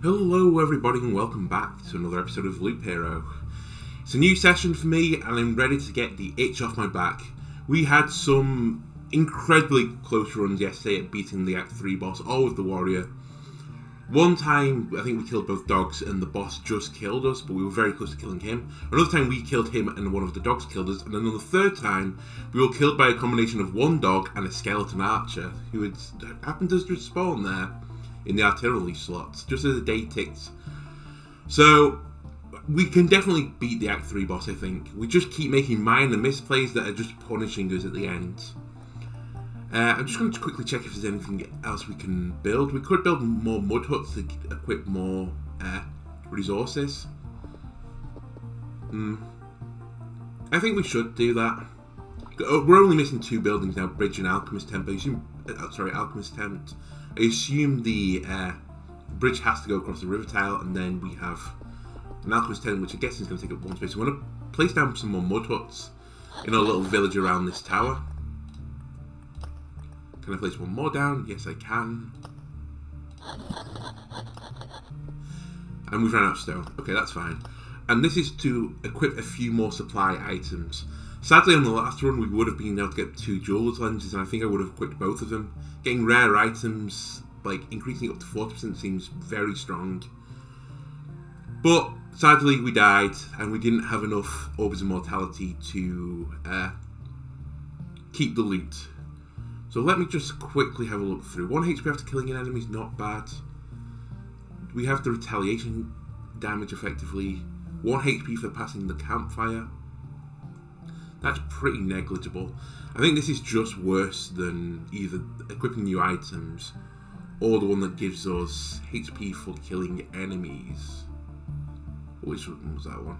Hello everybody and welcome back to another episode of Loop Hero. It's a new session for me and I'm ready to get the itch off my back. We had some incredibly close runs yesterday at beating the Act 3 boss, all with the warrior. One time I think we killed both dogs and the boss just killed us, but we were very close to killing him. Another time we killed him and one of the dogs killed us, and then on the third time we were killed by a combination of one dog and a skeleton archer who had happened to just spawn there in the artillery slots, just as the day ticked. So, we can definitely beat the Act 3 boss, I think. We just keep making minor misplays that are just punishing us at the end. I'm just going to quickly check if there's anything else we can build. We could build more mud huts to equip more resources. I think we should do that. We're only missing two buildings now, Bridge and Alchemist Tent. Alchemist Tent. I assume the bridge has to go across the river tile, and then we have an Alchemist Tent, which I guess is going to take up one space. So I'm going to place down some more mud huts in our little village around this tower. Can I place one more down? Yes, I can. And we've run out of stone. Okay, that's fine. And this is to equip a few more supply items. Sadly, on the last run, we would have been able to get 2 jeweler's lenses, and I think I would have equipped both of them. Getting rare items, like increasing it up to 40%, seems very strong. But sadly, we died, and we didn't have enough Orbs of Mortality to keep the loot. So let me just quickly have a look through. 1 HP after killing an enemy is not bad. We have the retaliation damage effectively. 1 HP for passing the campfire. That's pretty negligible. I think this is just worse than either equipping new items or the one that gives us HP for killing enemies. Which one was that one?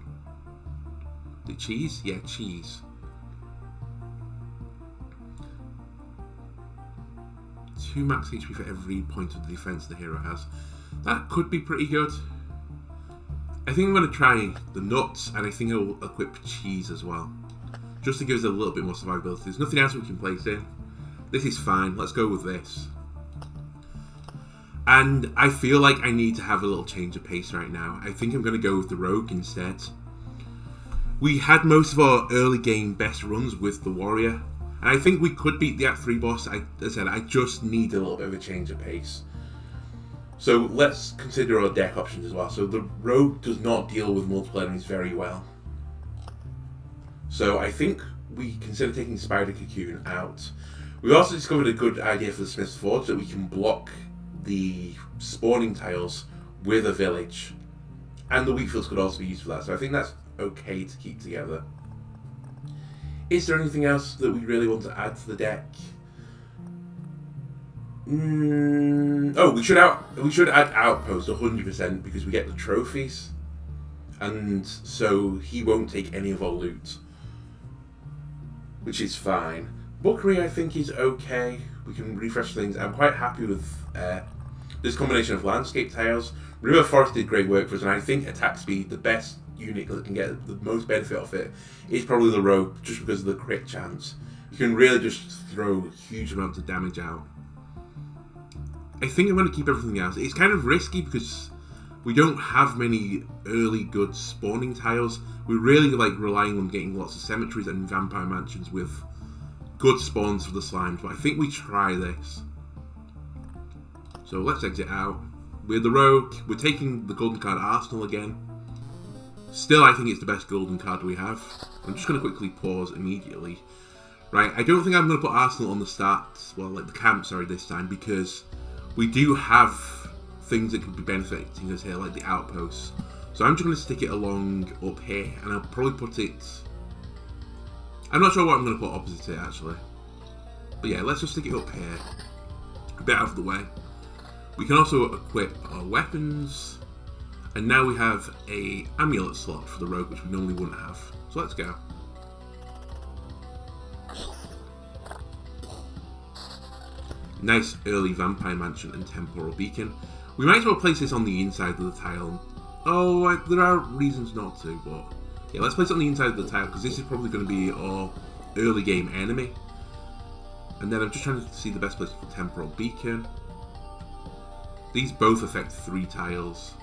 The cheese? Yeah, cheese. 2 max HP for every point of defense the hero has. That could be pretty good. I think I'm going to try the nuts, and I think I will equip cheese as well, just to give us a little bit more survivability. There's nothing else we can place in. This is fine. Let's go with this. And I feel like I need to have a little change of pace right now. I think I'm going to go with the rogue instead. We had most of our early game best runs with the warrior, and I think we could beat the Act 3 boss. As I said, I just need a little bit of a change of pace. So let's consider our deck options as well. So the rogue does not deal with multiple enemies very well. So I think we consider taking Spider Cocoon out. We've also discovered a good idea for the Smith's Forge, that we can block the spawning tiles with a village. And the wheat fields could also be used for that. So I think that's okay to keep together. Is there anything else that we really want to add to the deck? Oh, we should add Outpost 100% because we get the trophies. And so he won't take any of our loot, which is fine. Bookery, I think, is okay. We can refresh things. I'm quite happy with this combination of landscape tiles. River Forest did great work for us, and I think attack speed, the best unit that can get the most benefit of it, is probably the rogue, just because of the crit chance. You can really just throw huge amounts of damage out. I think I'm going to keep everything else. It's kind of risky because we don't have many early good spawning tiles. We're really like relying on getting lots of cemeteries and vampire mansions with good spawns for the slimes, but I think we try this. So let's exit out. We're the rogue. We're taking the golden card Arsenal again. Still, I think it's the best golden card we have. I'm just going to quickly pause immediately. Right, I don't think I'm going to put Arsenal on the start, well, like the camp, sorry, this time, because we do have things that could be benefiting us here, like the outposts. So I'm just going to stick it along up here, and I'll probably put it... I'm not sure what I'm going to put opposite it, actually. But yeah, let's just stick it up here, a bit out of the way. We can also equip our weapons, and now we have a amulet slot for the rogue, which we normally wouldn't have. So let's go. Nice early vampire mansion and temporal beacon. We might as well place this on the inside of the tile. Oh, there are reasons not to, but yeah, let's place it on the inside of the tile because this is probably going to be our early game enemy. And then I'm just trying to see the best place for temporal beacon. These both affect 3 tiles.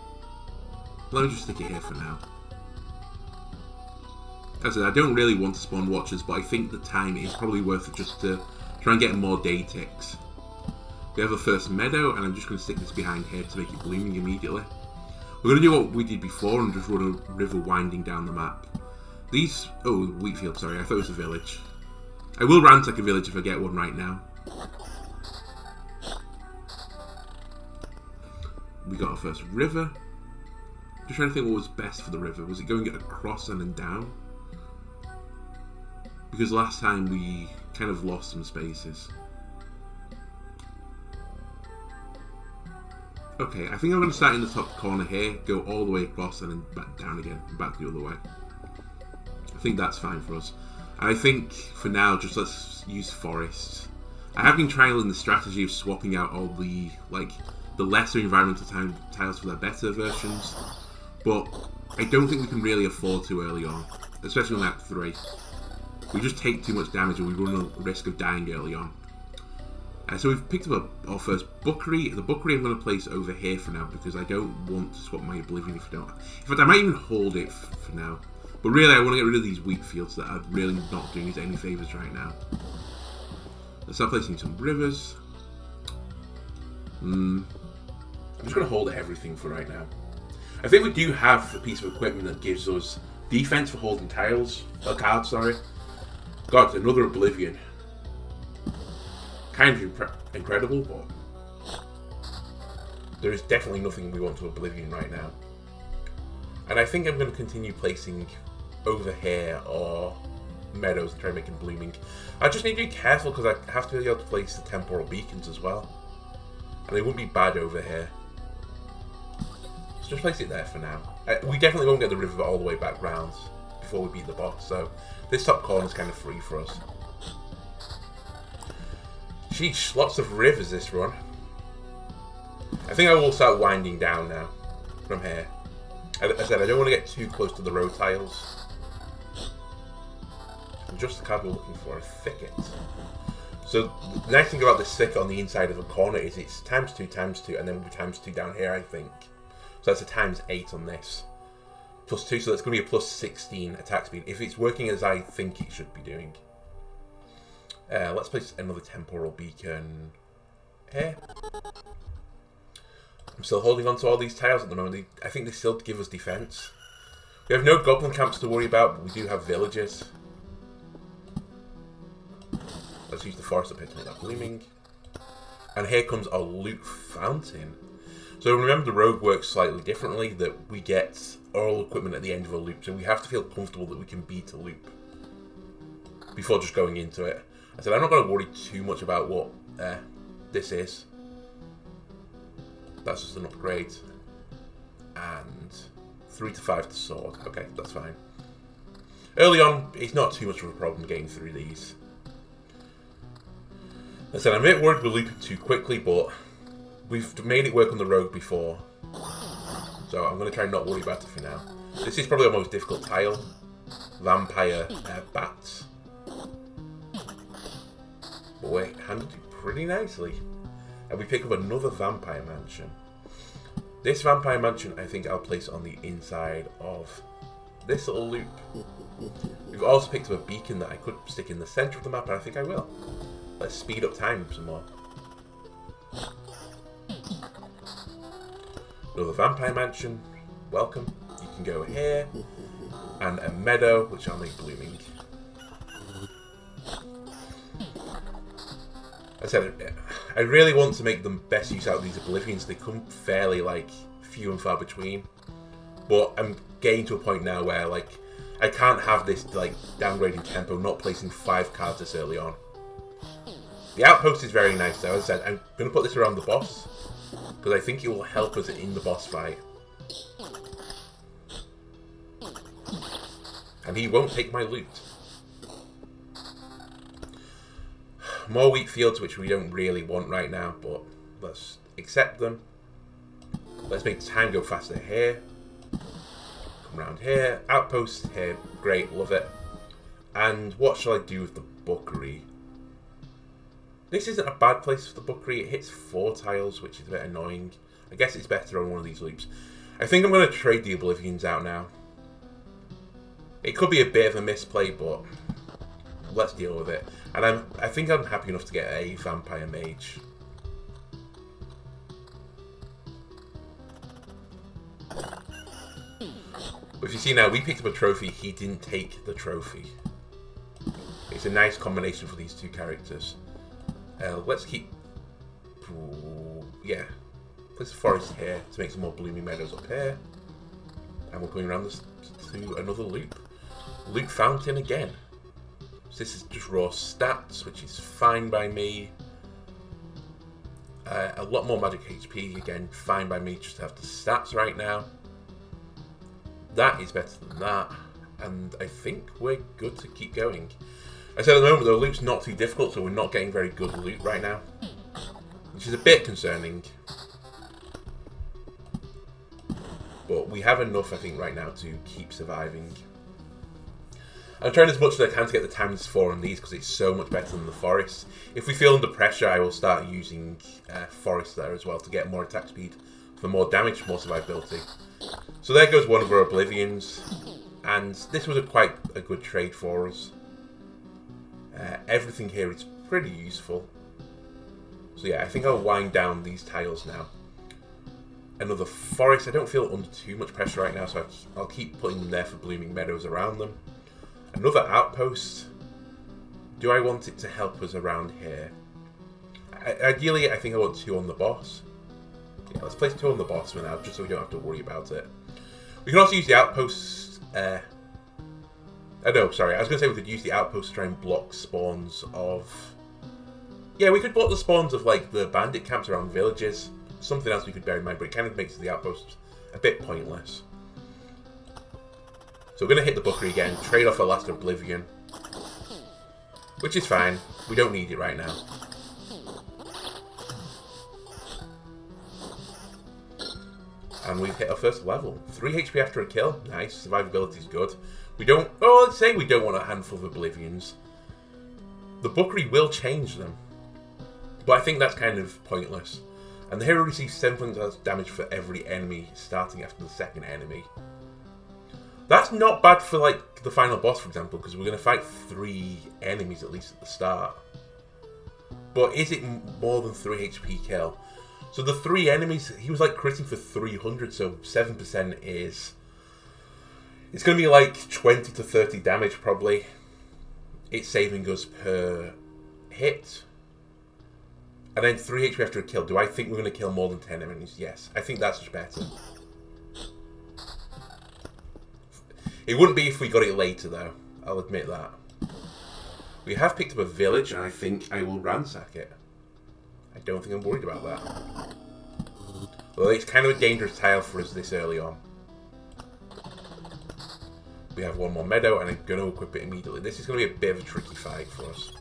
Let me just stick it here for now. As I said, I don't really want to spawn watchers, but I think the time is probably worth it just to try and get more day ticks. We have a first meadow, and I'm just going to stick this behind here to make it blooming immediately. We're going to do what we did before and just run a river winding down the map. These... oh, wheat field, sorry, I thought it was a village. I will ransack a village if I get one right now. We got our first river. Just trying to think what was best for the river. Was it going across and then down? Because last time we kind of lost some spaces. Okay, I think I'm going to start in the top corner here, go all the way across and then back down again, and back the other way. I think that's fine for us. And I think, for now, just let's use forests. I have been trialing the strategy of swapping out all the, like, the lesser environmental tiles for their better versions, but I don't think we can really afford to early on, especially on Act 3. We just take too much damage and we run a risk of dying early on. So we've picked up our first bookery. The bookery I'm going to place over here for now because I don't want to swap my Oblivion if I don't. In fact, I might even hold it for now. But really, I want to get rid of these wheat fields that are really not doing us any favours right now. Let's start placing some rivers. I'm just going to hold everything for right now. I think we do have a piece of equipment that gives us defense for holding tiles. Cards, sorry. God, another Oblivion. Kind of incredible, but there is definitely nothing we want to Oblivion right now. And I think I'm going to continue placing over here or meadows and try and make them blooming. I just need to be careful because I have to be able to place the temporal beacons as well. And they wouldn't be bad over here. So just place it there for now. We definitely won't get the river all the way back round before we beat the boss, so this top corner is kind of free for us. Sheesh, lots of rivers this run. I think I will start winding down now from here. As I said, I don't want to get too close to the road tiles. And just the card we're looking for, a thicket. So the nice thing about this thicket on the inside of a corner is it's ×2, and then we'll be ×2 down here, I think. So that's a ×8 on this. +2, so that's going to be a +16 attack speed, if it's working as I think it should be doing. Let's place another temporal beacon here. I'm still holding on to all these tiles at the moment. I think they still give us defense. We have no goblin camps to worry about, but we do have villages. Let's use the forest up here to make that blooming. And here comes our loot fountain. So remember, the rogue works slightly differently, that we get all equipment at the end of a loop, so we have to feel comfortable that we can beat a loop before just going into it. I said I'm not going to worry too much about what this is. That's just an upgrade. And 3 to 5 to sword. Okay, that's fine. Early on, it's not too much of a problem getting through these. I said I'm a bit worried we're looping too quickly, but we've made it work on the rogue before. So I'm going to try and not worry about it for now. This is probably our most difficult tile. Vampire bats. But we handled it pretty nicely. And we pick up another vampire mansion. This vampire mansion I think I'll place on the inside of this little loop. We've also picked up a beacon that I could stick in the centre of the map, and I think I will. Let's speed up time some more. Another vampire mansion. Welcome. You can go here. And a meadow, which I'll make blooming. I said, I really want to make the best use out of these Oblivions. They come fairly, like, few and far between. But I'm getting to a point now where, like, I can't have this, like, downgrading tempo, not placing 5 cards this early on. The outpost is very nice, though. As I said, I'm going to put this around the boss, because I think it will help us in the boss fight. And he won't take my loot. More wheat fields, which we don't really want right now, but let's accept them. Let's make time go faster here. Come around here. Outpost here. Great, love it. And what shall I do with the bookery? This isn't a bad place for the bookery. It hits 4 tiles, which is a bit annoying. I guess it's better on one of these loops. I think I'm going to trade the Oblivions out now. It could be a bit of a misplay, but let's deal with it. And I think I'm happy enough to get a Vampire Mage. But if you see now, we picked up a trophy, he didn't take the trophy. It's a nice combination for these two characters. Let's keep... yeah. Place the forest here to make some more blooming meadows up here. And we're going around this to another loop. Loop Fountain again. So this is just raw stats, which is fine by me. A lot more magic HP, again, fine by me just to have the stats right now. That is better than that. And I think we're good to keep going. I said at the moment, the loop's not too difficult, so we're not getting very good loot right now. Which is a bit concerning. But we have enough, I think, right now to keep surviving. I'm trying as much as I can to get the ×4 on these because it's so much better than the forest. If we feel under pressure, I will start using forest there as well to get more attack speed for more damage, more survivability. So there goes one of our Oblivions. And this was quite a good trade for us. Everything here is pretty useful. So yeah, I think I'll wind down these tiles now. Another forest. I don't feel under too much pressure right now, so I'll keep putting them there for blooming meadows around them. Another outpost. Do I want it to help us around here? Ideally, I think I want 2 on the boss. Yeah, let's place 2 on the boss for now, just so we don't have to worry about it. We can also use the outposts. No, sorry. I was going to say we could use the outposts to try and block spawns of... yeah, we could block the spawns of, like, the bandit camps around villages. Something else we could bear in mind, but it kind of makes the outposts a bit pointless. So we're going to hit the Bookery again, trade off our last Oblivion. Which is fine. We don't need it right now. And we've hit our first level. 3 HP after a kill. Nice. Survivability is good. We don't... oh, let's say we don't want a handful of Oblivions. The Bookery will change them. But I think that's kind of pointless. And the hero receives 7 points of damage for every enemy starting after the second enemy. That's not bad for, like, the final boss, for example, because we're going to fight 3 enemies at least at the start. But is it more than 3 HP kill? So the 3 enemies, he was, like, critting for 300, so 7% is... it's going to be, like, 20 to 30 damage, probably. It's saving us per hit. And then 3 HP after a kill. Do I think we're going to kill more than 10 enemies? Yes. I think that's just better. It wouldn't be if we got it later, though. I'll admit that. We have picked up a village, and I think I will ransack it. I don't think I'm worried about that. Well, it's kind of a dangerous tile for us this early on. We have 1 more meadow, and I'm going to equip it immediately. This is going to be a bit of a tricky fight for us.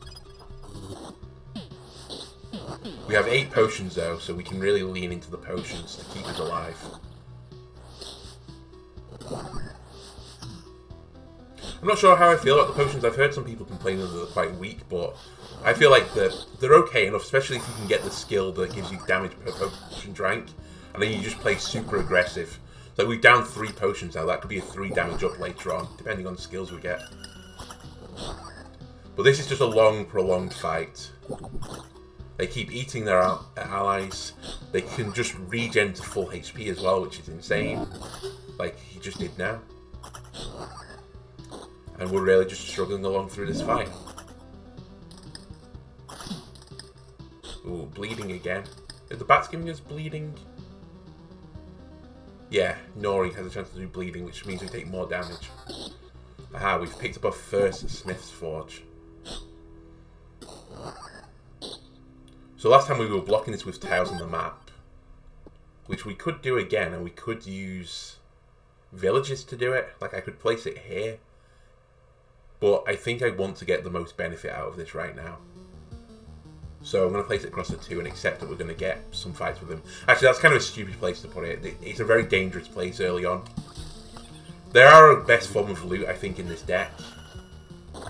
We have 8 potions, though, so we can really lean into the potions to keep us alive. I'm not sure how I feel about the potions. I've heard some people complaining that they're quite weak, but I feel like they're okay enough, especially if you can get the skill that gives you damage per potion drank, and then you just play super aggressive. So we've down 3 potions now. That could be a 3 damage up later on, depending on the skills we get. But this is just a long, prolonged fight. They keep eating their allies. They can just regen to full HP as well, which is insane. Like he just did now. And we're really just struggling along through this fight. Ooh, bleeding again. Is the bats giving us bleeding? Yeah, Nori has a chance to do bleeding, which means we take more damage. Aha, we've picked up our first Smith's Forge. So last time we were blocking this with tiles on the map, which we could do again, and we could use villages to do it. Like I could place it here. But I think I want to get the most benefit out of this right now. So I'm going to place it across the 2 and accept that we're going to get some fights with him. Actually, that's kind of a stupid place to put it. It's a very dangerous place early on. They are our best form of loot, I think, in this deck.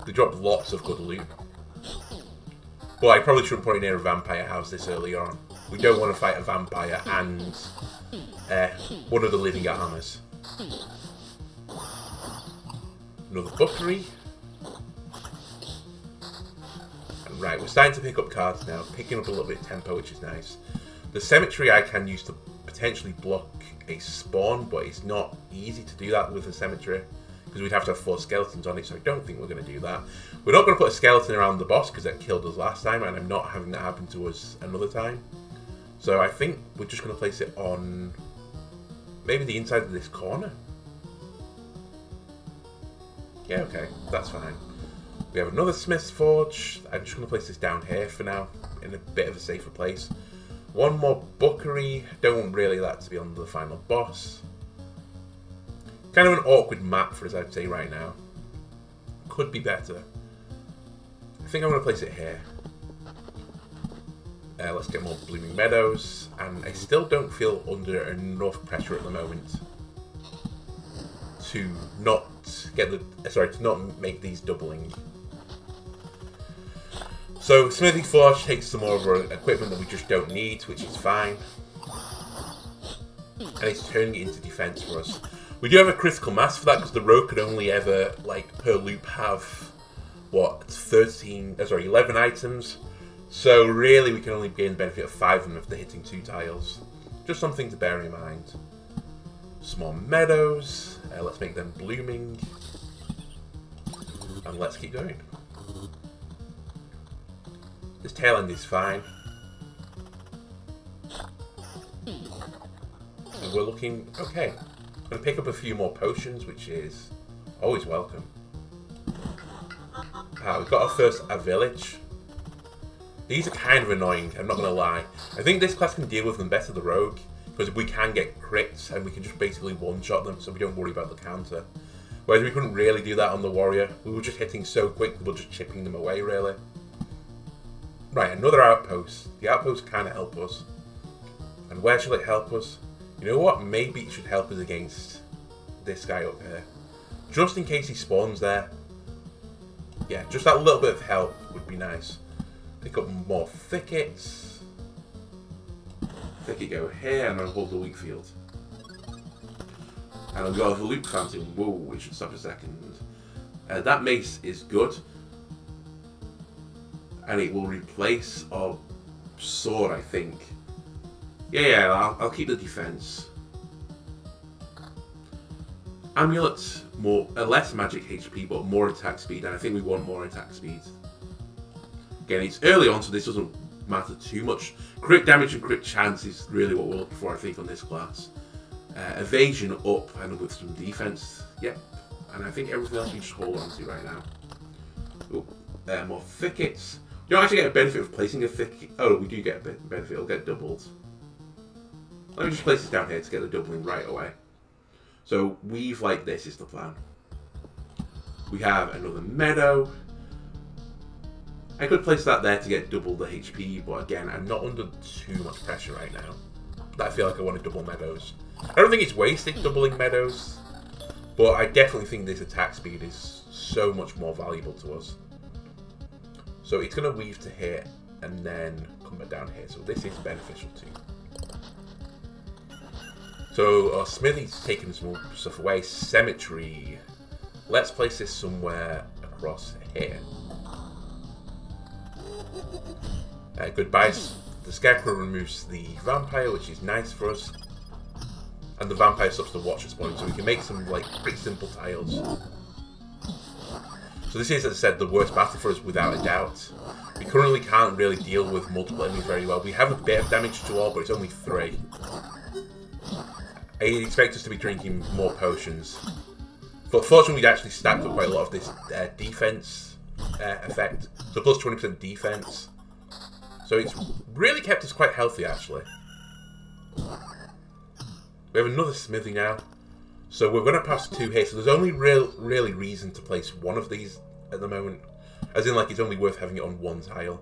They drop lots of good loot. But I probably shouldn't put it near a vampire house this early on. We don't want to fight a vampire and one of the living armors. Another bookery. Right, we're starting to pick up cards now, picking up a little bit of tempo, which is nice. The cemetery I can use to potentially block a spawn, but it's not easy to do that with the cemetery, because we'd have to have 4 skeletons on it, so I don't think we're going to do that. We're not going to put a skeleton around the boss, because that killed us last time, and I'm not having that happen to us another time. So I think we're just going to place it on maybe the inside of this corner. Yeah, okay, that's fine. We have another Smith's Forge. I'm just going to place this down here for now, in a bit of a safer place. One more bookery. Don't want really that to be on the final boss. Kind of an awkward map for us, I'd say, right now. Could be better. I think I'm going to place it here. Let's get more Blooming Meadows. And I still don't feel under enough pressure at the moment to not get the... Sorry, to not make these doubling. So, Smithy Forge takes some more of our equipment that we just don't need, which is fine. And it's turning it into defense for us. We do have a critical mass for that, because the rogue could only ever, like, per loop have, what, 11 items. So, really, we can only gain the benefit of 5 of them if they're hitting 2 tiles. Just something to bear in mind. Small meadows. Let's make them blooming. And let's keep going. This tail end is fine. And we're looking okay. I'm going to pick up a few more potions, which is always welcome. We've got our first village. These are kind of annoying, I'm not going to lie. I think this class can deal with them better, the rogue, because we can get crits and we can just basically one-shot them, so we don't worry about the counter. Whereas we couldn't really do that on the warrior. We were just hitting so quick, we were just chipping them away, really. Right, another outpost. The outpost kind of help us. And where shall it help us? You know what? Maybe it should help us against this guy up here. Just in case he spawns there. Yeah, just that little bit of help would be nice. Pick up more thickets. Thicket go here, and I'll hold the wheat field. And I'll go over the loop fountain. Whoa, we should stop a second. That mace is good. And it will replace our sword, I think. Yeah, I'll keep the defense. Amulet, less magic HP, but more attack speed, and I think we want more attack speed. Again, it's early on, so this doesn't matter too much. Crit damage and crit chance is really what we're looking for, I think, on this class. Evasion up, and with some defense. Yep. And I think everything else we just hold on to right now. Oh, more thickets. You don't actually get a benefit of placing a thicket. Oh, we do get a benefit. It'll get doubled. Let me just place this down here to get the doubling right away. So, weave like this is the plan. We have another meadow. I could place that there to get double the HP, but again, I'm not under too much pressure right now. I feel like I want to double meadows. I don't think it's wasted doubling meadows, but I definitely think this attack speed is so much more valuable to us. So it's going to weave to here and then come back down here. So this is beneficial too. So our smithy's taking some stuff away. Cemetery. Let's place this somewhere across here. Goodbye. The scarecrow removes the vampire, which is nice for us. And the vampire stops the watcher spawning, so we can make some like pretty simple tiles. So this is, as I said, the worst battle for us without a doubt. We currently can't really deal with multiple enemies very well. We have a bit of damage to all, but it's only 3. I expect us to be drinking more potions. But fortunately, we actually stacked up quite a lot of this defense effect. So plus 20% defense. So it's really kept us quite healthy, actually. We have another smithy now. So we're going to pass 2 here. So there's only really reason to place one of these at the moment. As in, like, it's only worth having it on one tile.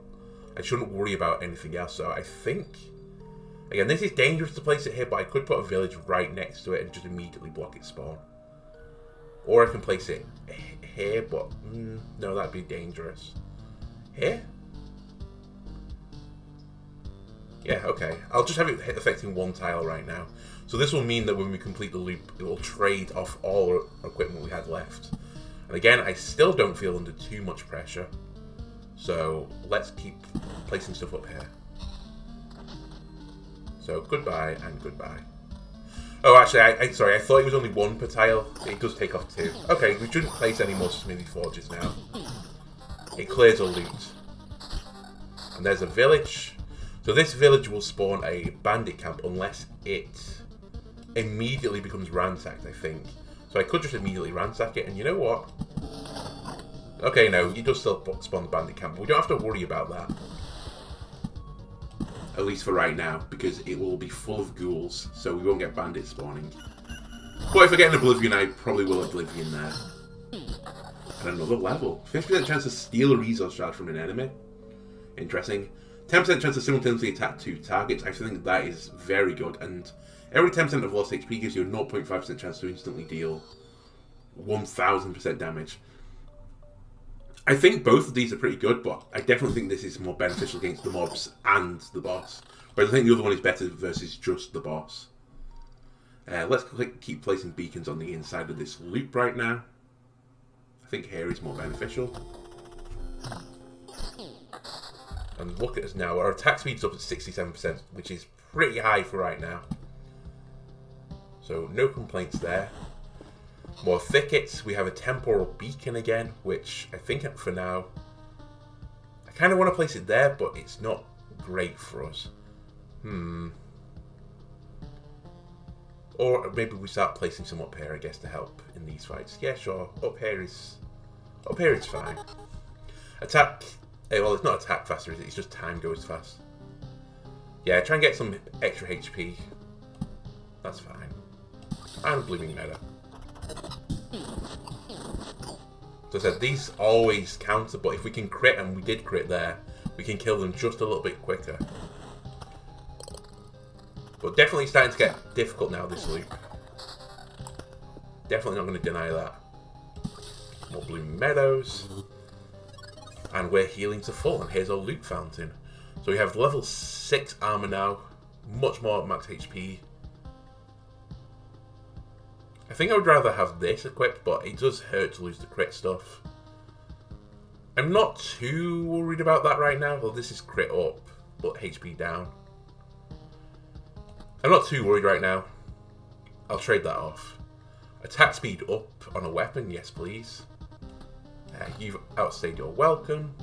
I shouldn't worry about anything else. So I think... Again, this is dangerous to place it here, but I could put a village right next to it and just immediately block its spawn. Or I can place it here, but... no, that'd be dangerous. Here? Yeah, okay. I'll just have it affecting one tile right now. So this will mean that when we complete the loop, it will trade off all our equipment we had left. And again, I still don't feel under too much pressure. So let's keep placing stuff up here. So goodbye and goodbye. Oh, actually, sorry, I thought it was only one per tile. It does take off 2. Okay, we shouldn't place any more smithy forges now. It clears all loot. And there's a village. So this village will spawn a bandit camp unless it immediately becomes ransacked, I think. So I could just immediately ransack it, and you know what? Okay, no, it does still spawn the bandit camp, but we don't have to worry about that. At least for right now, because it will be full of ghouls, so we won't get bandits spawning. But if I get an Oblivion, I probably will Oblivion there. And another level. 50% chance to steal a resource shard from an enemy. Interesting. 10% chance to simultaneously attack 2 targets. I think that is very good. And every 10% of lost HP gives you a 0.5% chance to instantly deal 1000% damage. I think both of these are pretty good, but I definitely think this is more beneficial against the mobs and the boss. Whereas I think the other one is better versus just the boss. Let's keep placing beacons on the inside of this loop right now. I think here is more beneficial. And look at us now. Our attack speed's up at 67%, which is pretty high for right now. So no complaints there. More thickets. We have a temporal beacon again, which I think for now, I kind of want to place it there, but it's not great for us. Or maybe we start placing some up here, I guess, to help in these fights. Yeah, sure. Up here is fine. Attack. Well, it's not attack faster, is it? It's just time goes fast. Yeah, try and get some extra HP. That's fine. And blooming meadow. So I said, these always counter, but if we can crit, and we did crit there, we can kill them just a little bit quicker. But definitely starting to get difficult now, this loop. Definitely not going to deny that. More blooming meadows. And we're healing to full, and here's our loot fountain. So we have level 6 armor now, much more max HP. I think I would rather have this equipped, but it does hurt to lose the crit stuff. I'm not too worried about that right now. Well, this is crit up, but HP down. I'm not too worried right now. I'll trade that off. Attack speed up on a weapon, yes please. You've outstayed your welcome.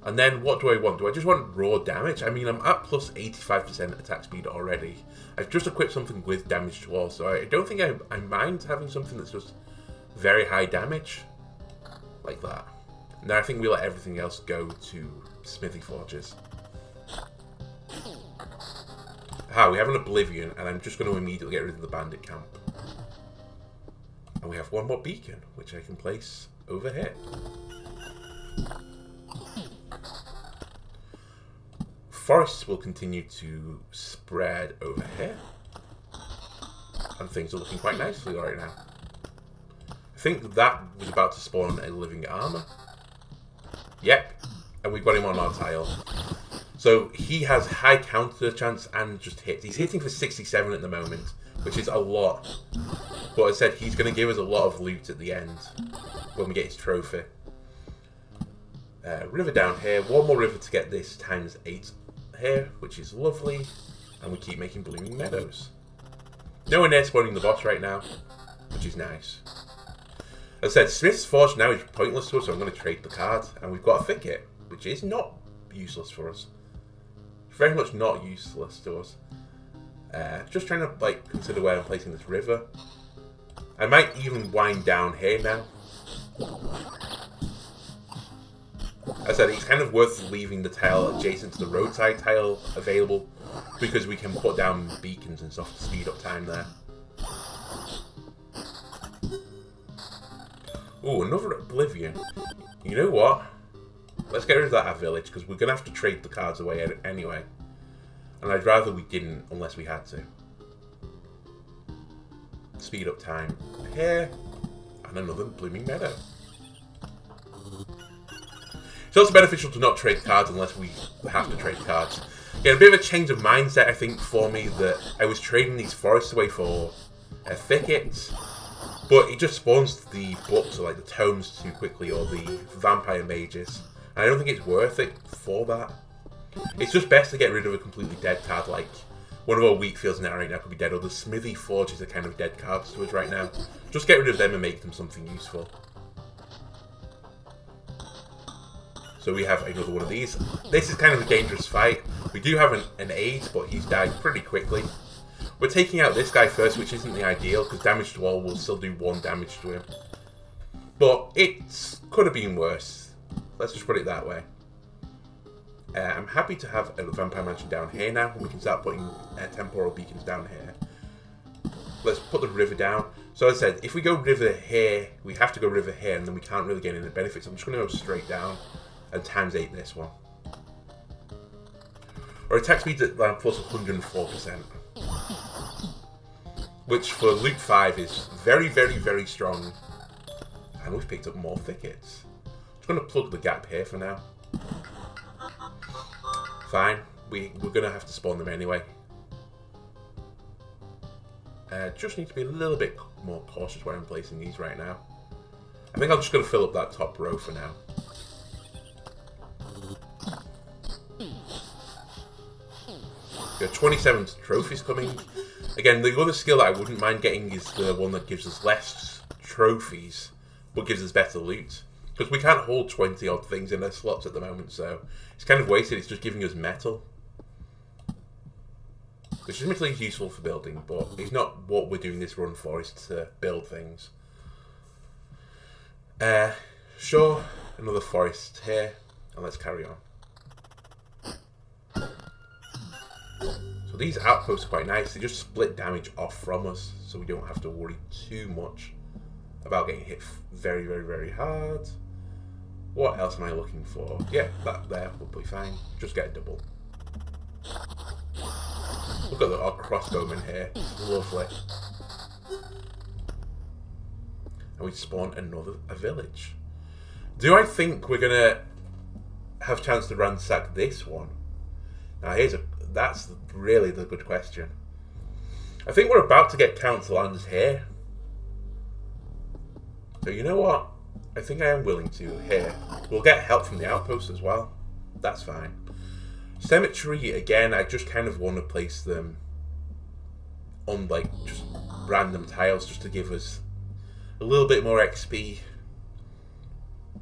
And then what do I want? Do I just want raw damage? I mean, I'm at plus 85% attack speed already. I've just equipped something with damage to all, so I don't think I mind having something that's just very high damage. Like that. And then I think we let everything else go to smithy forges. We have an Oblivion, and I'm just going to immediately get rid of the bandit camp. And we have one more beacon, which I can place over here. Forests will continue to spread over here. And things are looking quite nicely right now. I think that was about to spawn a living armor. Yep. And we've got him on our tile. So he has high counter chance and just hits. He's hitting for 67 at the moment, which is a lot. But as I said, he's going to give us a lot of loot at the end when we get his trophy. River down here. One more river to get this times 8 here, which is lovely. And we keep making blooming meadows. Nowhere near spawning the boss right now, which is nice. As I said, Smith's Forge now is pointless to us, so I'm going to trade the card. And we've got a thicket, which is not useless for us. Very much not useless to us. Just trying to consider where I'm placing this river. I might even wind down here now. As I said, it's kind of worth leaving the tile adjacent to the roadside tile available, because we can put down beacons and stuff to speed up time there. Ooh, another Oblivion. You know what? Let's get rid of that village, because we're going to have to trade the cards away anyway. And I'd rather we didn't, unless we had to. Speed up time here. And another blooming meadow. It's also beneficial to not trade cards unless we have to trade cards. Yeah, a bit of a change of mindset, I think, for me, that I was trading these forests away for thickets, but it just spawns the books, or like the tomes, too quickly, or the vampire mages. And I don't think it's worth it for that. It's just best to get rid of a completely dead card, like one of our wheat fields now right now could be dead, or the smithy forges are kind of dead cards to us right now. Just get rid of them and make them something useful. So we have another one of these. This is kind of a dangerous fight. We do have an aide, but he's died pretty quickly. We're taking out this guy first, which isn't the ideal, because damage to all will still do 1 damage to him. But it could have been worse. Let's just put it that way. I'm happy to have a vampire mansion down here now. We can start putting temporal beacons down here. Let's put the river down. So as I said, if we go river here, we have to go river here, and then we can't really get any benefits. I'm just going to go straight down and times 8 this one. Our attack speed's at plus 104%. Which for Loop 5 is very, very, very strong. And we've picked up more thickets. Just going to plug the gap here for now. Fine. We're going to have to spawn them anyway. Just need to be a little bit more cautious where I'm placing these right now. I think I'm just going to fill up that top row for now. Got 27 trophies coming. Again, the other skill that I wouldn't mind getting is the one that gives us less trophies, but gives us better loot. Because we can't hold 20 odd things in their slots at the moment, so it's kind of wasted. It's just giving us metal. Which is admittedly useful for building, but it's not what we're doing this run for, is to build things. Sure, another forest here, and let's carry on. So these outposts are quite nice. They just split damage off from us, so we don't have to worry too much about getting hit very, very, very hard. What else am I looking for? Yeah, that there will be fine. Just get a double. Look at our crossbowman here. Lovely. And we spawn a village. Do I think we're gonna have a chance to ransack this one? Now that's really the good question. I think we're about to get council lands here. So you know what? I think I am willing to here. We'll get help from the outpost as well. That's fine. Cemetery, again, I just kind of want to place them on like just random tiles just to give us a little bit more XP.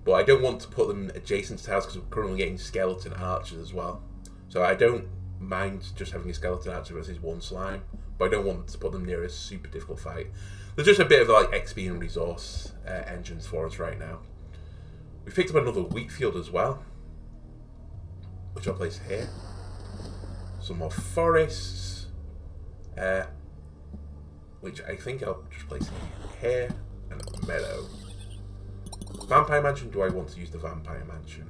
But I don't want to put them adjacent to tiles because we're currently getting skeleton archers as well. So I don't mind just having a skeleton archer versus one slime, but I don't want to put them near a super difficult fight. There's just a bit of like XP and resource engines for us right now. We picked up another wheat field as well, which I'll place here. Some more forests, which I think I'll just place here, and a meadow. Vampire mansion, do I want to use the vampire mansion?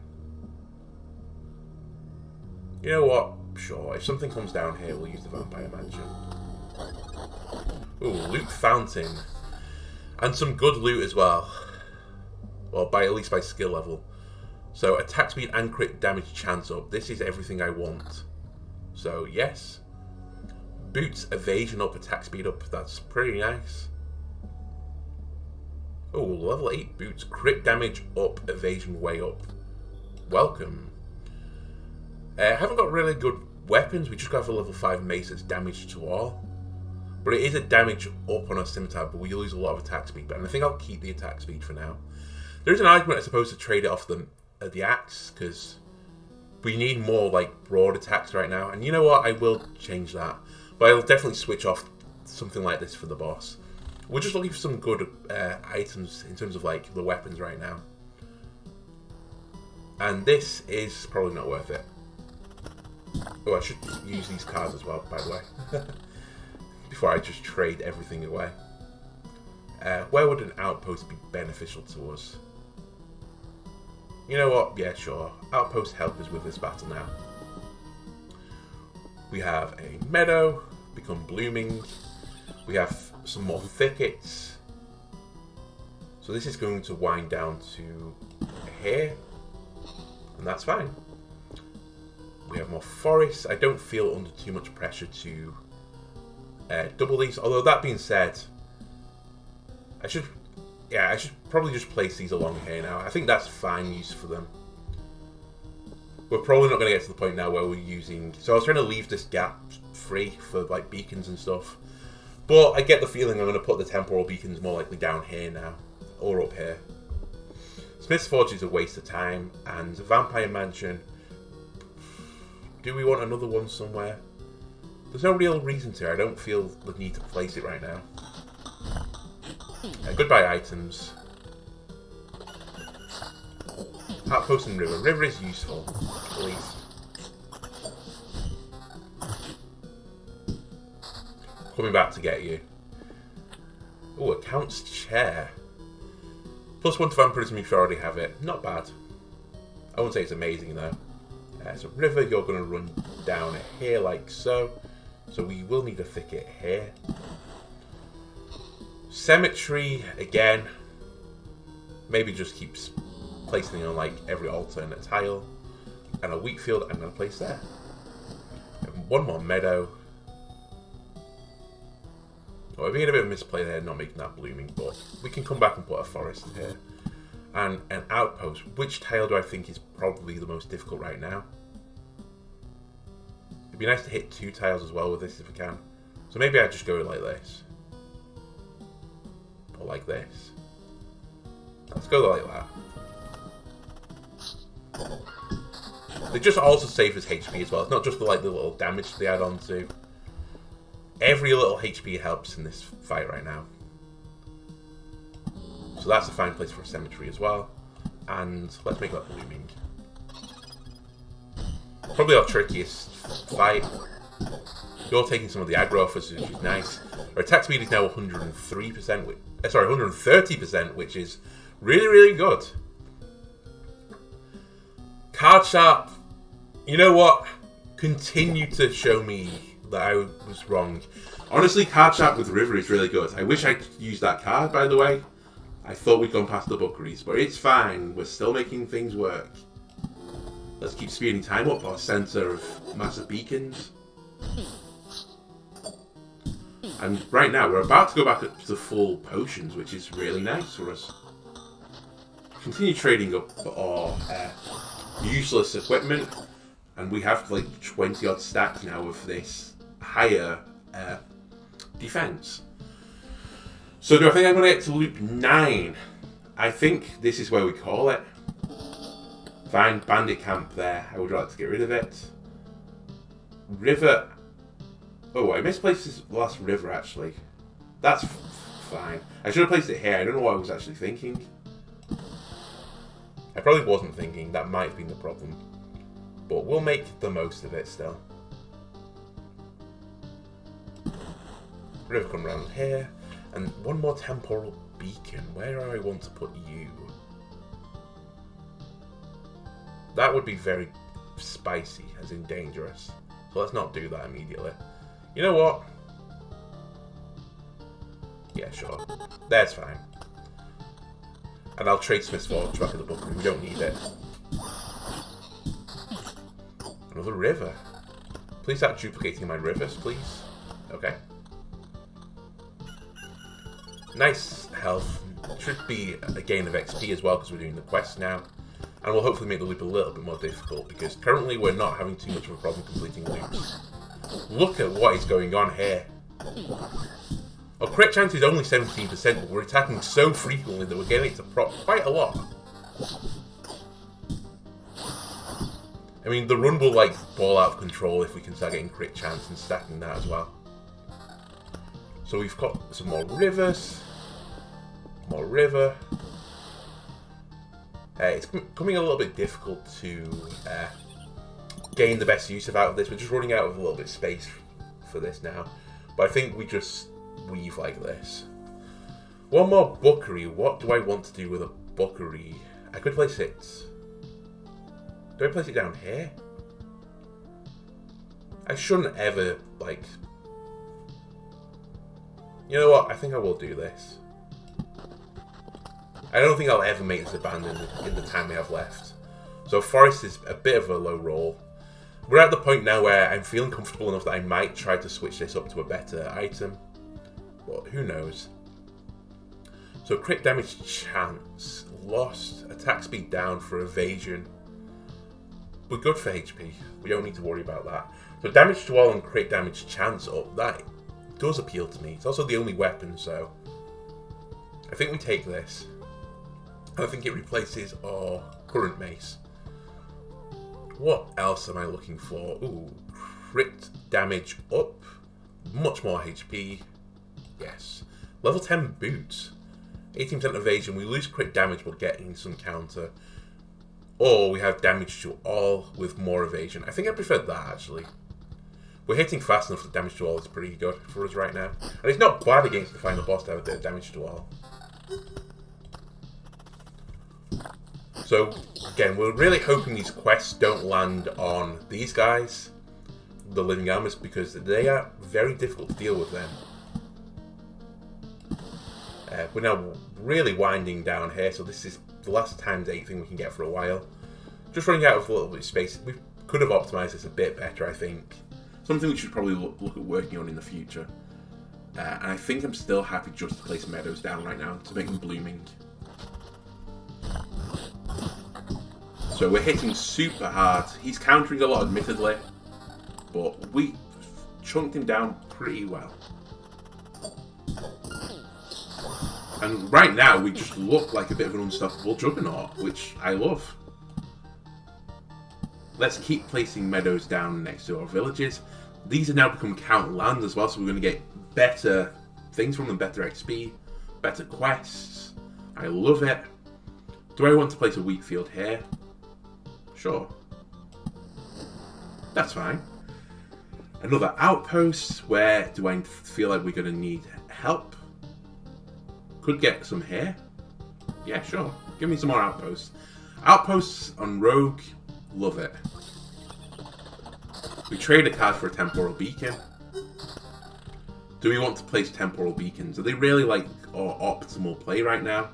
You know what? Sure, if something comes down here, we'll use the vampire mansion. Ooh, loot fountain. And some good loot as well. Well, at least by skill level. So, attack speed and crit damage chance up. This is everything I want. So, yes. Boots, evasion up, attack speed up. That's pretty nice. Oh, level 8 boots. Crit damage up, evasion way up. Welcome. I haven't got really good weapons. We just got a level 5 mace that's damage to all. But it is a damage up on our scimitar, but we lose a lot of attack speed. And I think I'll keep the attack speed for now. There is an argument, I suppose, to trade it off the axe, because we need more like broad attacks right now. And you know what? I will change that. But I'll definitely switch off something like this for the boss. We're just looking for some good items in terms of like the weapons right now. And this is probably not worth it. Oh, I should use these cards as well, by the way. Before I just trade everything away. Where would an outpost be beneficial to us? You know what? Yeah, sure. Outpost help us with this battle now. We have a meadow, become blooming. We have some more thickets. So this is going to wind down to here. And that's fine. We have more forests. I don't feel under too much pressure to double these. Although that being said, I should probably just place these along here now. I think that's fine use for them. We're probably not going to get to the point now where we're using... So I was trying to leave this gap free for like beacons and stuff. But I get the feeling I'm going to put the temporal beacons more likely down here now. Or up here. Smith's Forge is a waste of time. And Vampire Mansion... Do we want another one somewhere? There's no real reason to. I don't feel the need to place it right now. Goodbye items. Outpost and river. River is useful. Please. Coming back to get you. Oh, Account's Chair. +1 to vampirism if you already have it. Not bad. I wouldn't say it's amazing though. So river, you're going to run down here like so. So we will need a thicket here. Cemetery, again. Maybe just keeps placing it on like every alternate tile. And a wheat field I'm going to place there. And one more meadow. Oh, we're being a bit of a misplay there, not making that blooming, but we can come back and put a forest in here. And an outpost. Which tile do I think is probably the most difficult right now? It'd be nice to hit 2 tiles as well with this if we can. So maybe I just go like this. Or like this. Let's go like that. They just also save us HP as well. It's not just the little damage they add on to. Every little HP helps in this fight right now. So that's a fine place for a cemetery as well. And let's make that blooming. Probably our trickiest fight. You're taking some of the aggro off us, which is nice. Our attack speed is now 103%, sorry, 130%, which is really, really good. Card Sharp, you know what? Continue to show me that I was wrong. Honestly, Card Sharp with River is really good. I wish I'd used that card, by the way. I thought we'd gone past the bookeries, but it's fine. We're still making things work. Let's keep speeding time up, our centre of massive beacons. And right now, we're about to go back up to full potions, which is really nice for us. Continue trading up our useless equipment, and we have like 20 odd stacks now of this higher defense. So do I think I'm going to get to loop 9? I think this is where we call it. Fine, bandit camp there. I would like to get rid of it. River. Oh, I misplaced this last river actually. That's fine. I should have placed it here. I don't know what I was actually thinking. I probably wasn't thinking. That might have been the problem. But we'll make the most of it still. River come around here. And one more temporal beacon. Where do I want to put you? That would be very spicy, as in dangerous. So let's not do that immediately. You know what? Yeah, sure. That's fine. And I'll trade Smith's Forge back at the book. We don't need it. Another river. Please start duplicating my rivers, please. Okay. Nice health. Should be a gain of XP as well because we're doing the quest now. And we'll hopefully make the loop a little bit more difficult because currently we're not having too much of a problem completing loops. Look at what is going on here. Our crit chance is only 17%, but we're attacking so frequently that we're getting it to proc quite a lot. I mean, the run will like ball out of control if we can start getting crit chance and stacking that as well. So we've got some more rivers. More river. It's becoming a little bit difficult to gain the best use out of this. We're just running out of a little bit of space for this now. But I think we just weave like this. One more bookery. What do I want to do with a bookery? I could place it... Do I place it down here? I shouldn't ever, like... You know what? I think I will do this. I don't think I'll ever make this abandoned in the time we have left. So forest is a bit of a low roll. we're at the point now where I'm feeling comfortable enough that I might try to switch this up to a better item. But who knows. So crit damage chance. Lost. Attack speed down for evasion. We're good for HP. We don't need to worry about that. So damage to all and crit damage chance up. That does appeal to me. It's also the only weapon, so I think we take this. And I think it replaces our current mace. What else am I looking for? Ooh, crit damage up. Much more HP. Yes. Level 10 boots. 18% evasion. We lose crit damage but get in some counter. Or we have damage to all with more evasion. I think I prefer that actually. We're hitting fast enough that damage to all is pretty good for us right now. And it's not bad against the final boss to have a bit of damage to all. So, again, we're really hoping these quests don't land on these guys, the living armors, because they are very difficult to deal with them. We're now really winding down here, so this is the last times 8 thing we can get for a while. Just running out of a little bit of space. We could have optimized this a bit better, I think. Something we should probably look at working on in the future. And I think I'm still happy just to place meadows down right now to make them blooming. So we're hitting super hard. He's countering a lot, admittedly, but we chunked him down pretty well. And right now, we just look like a bit of an unstoppable juggernaut, which I love. Let's keep placing meadows down next to our villages. These have now become count land as well, so we're going to get better things from them, better XP, better quests. I love it. Do I want to place a wheat field here? Sure. That's fine. Another outpost. Where do I feel like we're going to need help? Could get some here. Yeah, sure. Give me some more outposts. Outposts on Rogue. Love it. We trade a card for a temporal beacon. Do we want to place temporal beacons? Are they really like our optimal play right now?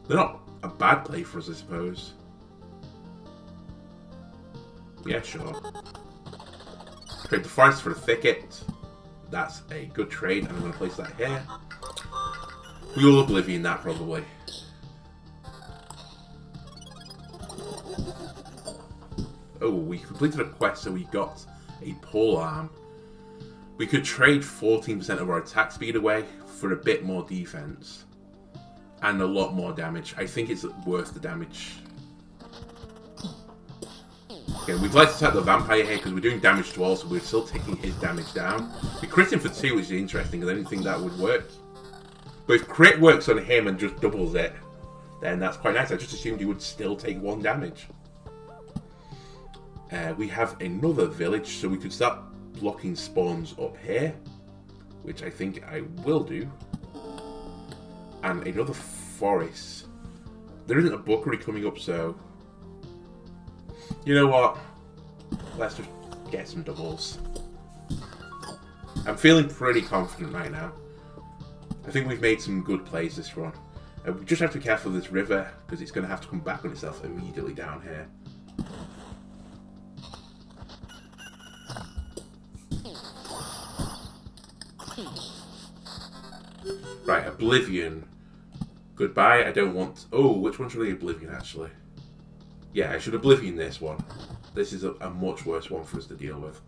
They're not a bad play for us, I suppose. Yeah, sure. Trade the forest for the thicket. That's a good trade, and I'm going to place that here. We will oblivion that, probably. Oh, we completed a quest, so we got a pole arm. We could trade 14% of our attack speed away for a bit more defense. And a lot more damage. I think it's worth the damage. Okay, we'd like to attack the vampire here because we're doing damage to all, so we're still taking his damage down. We crit him for 2, which is interesting, because I didn't think that would work. But if crit works on him and just doubles it, then that's quite nice. I just assumed he would still take 1 damage. We have another village, so we could start blocking spawns up here, which I think I will do. And another forest. There isn't a bookery coming up, so... You know what? Let's just get some doubles. I'm feeling pretty confident right now. I think we've made some good plays this run. We just have to be careful of this river, because it's going to have to come back on itself immediately down here. Right, Oblivion. Goodbye, I don't want... Oh, which one should I Oblivion, actually? Yeah, I should Oblivion this one. This is a much worse one for us to deal with.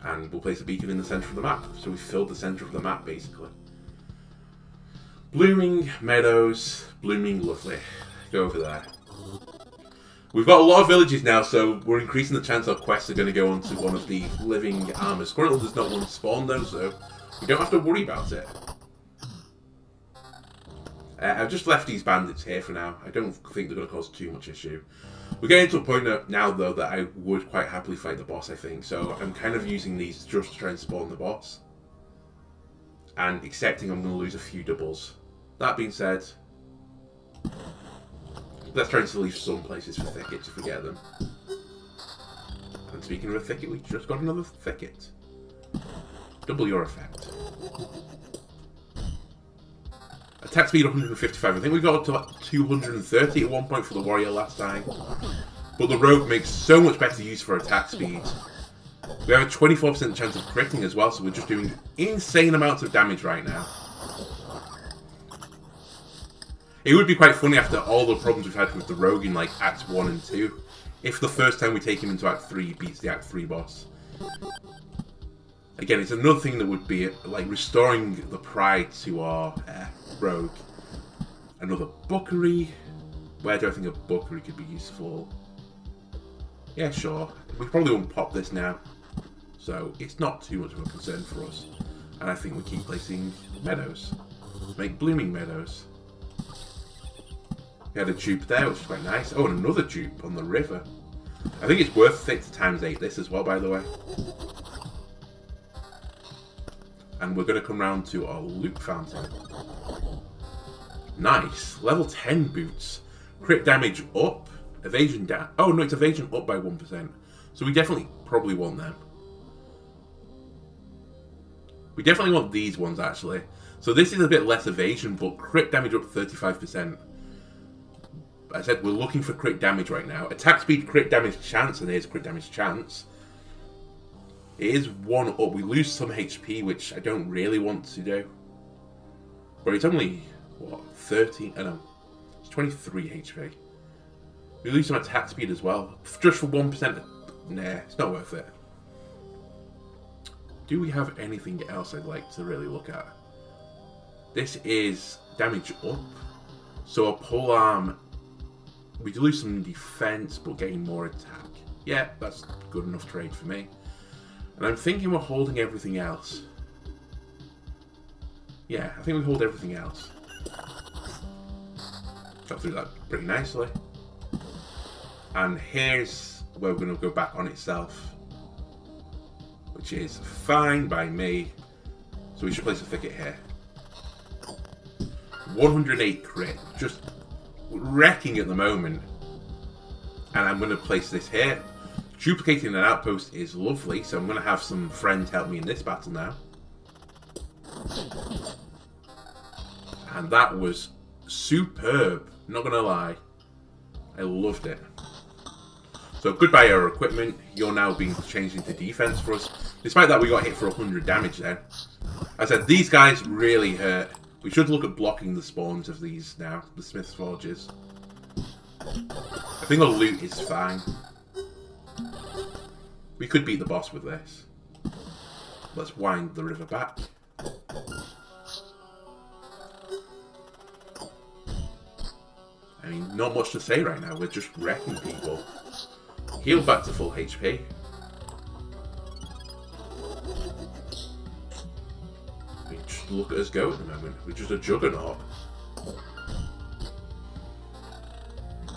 And we'll place a beacon in the centre of the map. So we filled the centre of the map, basically. Blooming meadows. Blooming lovely. Go over there. We've got a lot of villages now, so we're increasing the chance our quests are going to go onto one of the living armors. Squirrel does not want to spawn, though, so we don't have to worry about it. I've just left these bandits here for now. I don't think they're going to cause too much issue. We're getting to a point now, though, that I would quite happily fight the boss, I think. So I'm kind of using these just to try and spawn the boss. And accepting I'm going to lose a few doubles. That being said, let's try and leave some places for thickets if we get them. And speaking of a thicket, we just got another thicket. Double your effect. Attack speed 155. I think we got up to like 230 at one point for the warrior last time. But the rogue makes so much better use for attack speed. We have a 24% chance of critting as well, so we're just doing insane amounts of damage right now. It would be quite funny after all the problems we've had with the rogue in like Act 1 and 2, if the first time we take him into Act 3 he beats the Act 3 boss. Again, it's another thing that would be like restoring the pride to our rogue. Another bookery. Where do I think a bookery could be useful? Yeah, sure. We probably won't pop this now, so it's not too much of a concern for us. And I think we keep placing meadows. Make blooming meadows. We had a dupe there, which is quite nice. Oh, and another dupe on the river. I think it's worth it to ×8 this as well, by the way. And we're going to come round to our loot fountain. Nice. Level 10 boots. Crit damage up. Evasion down. Oh, no, it's evasion up by 1%. So we definitely probably want them. We definitely want these ones, actually. So this is a bit less evasion, but crit damage up 35%. I said we're looking for crit damage right now. Attack speed, crit damage chance, and here's crit damage chance. It is 1 up. We lose some HP, which I don't really want to do. But it's only, what, 13? Oh no, it's 23 HP. We lose some attack speed as well. Just for 1%. Nah, it's not worth it. Do we have anything else I'd like to really look at? This is damage up. So a pole arm, we do lose some defense, but getting more attack. Yeah, that's good enough trade for me. And I'm thinking we're holding everything else. Yeah, I think we hold everything else. Got through that pretty nicely. And here's where we're going to go back on itself, which is fine by me. So we should place a thicket here. 108 crit, just wrecking at the moment. And I'm going to place this here. Duplicating an outpost is lovely, so I'm going to have some friends help me in this battle now. And that was superb, not going to lie. I loved it. So goodbye our equipment, you're now being changed into defense for us. Despite that, we got hit for 100 damage then. I said, these guys really hurt. We should look at blocking the spawns of these now, the Smith's Forges. I think our loot is fine. We could beat the boss with this. Let's wind the river back. I mean, not much to say right now, we're just wrecking people. Heal back to full HP. Just look at us go at the moment. We're just a juggernaut.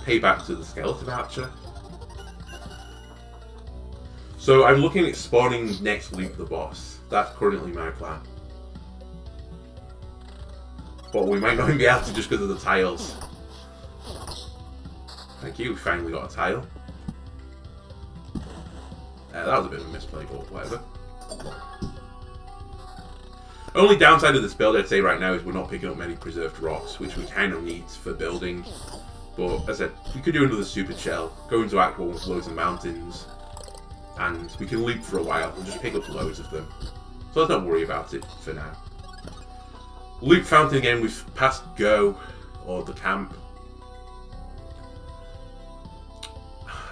Payback to the skeleton archer. So I'm looking at spawning next loop the boss. That's currently my plan. But we might not even be able to just because of the tiles. Thank you, we finally got a tile. That was a bit of a misplay, but whatever. Only downside of this build, I'd say right now, is we're not picking up many preserved rocks, which we kind of need for building. But as I said, we could do another super shell, go into Act 1 with loads of mountains, and we can loop for a while and just pick up loads of them. So let's not worry about it for now. Loop fountain again, we've passed Go, or the camp.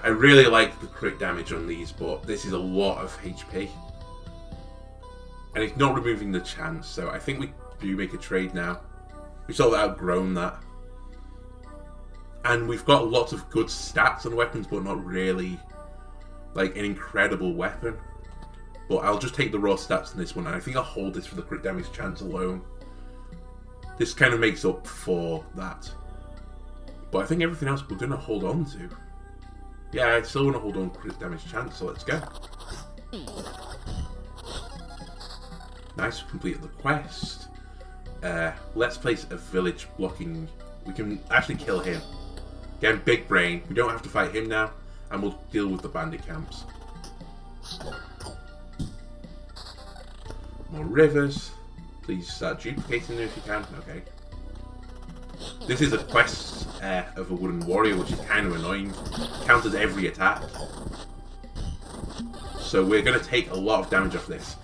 I really like the crit damage on these, but this is a lot of HP. And it's not removing the chance, so I think we do make a trade now. We've sort of outgrown that. And we've got lots of good stats on weapons, but not really like an incredible weapon. But I'll just take the raw stats in this one, and I think I'll hold this for the crit damage chance alone. This kind of makes up for that. But I think everything else we're going to hold on to. Yeah, I still want to hold on crit damage chance, so let's go. Nice, we completed the quest. Let's place a village blocking. We can actually kill him. Again, big brain. We don't have to fight him now, and we'll deal with the bandit camps. More rivers. Please start duplicating them if you can. Okay. This is a quest of a wooden warrior, which is kind of annoying. Counters every attack. so we're going to take a lot of damage off this.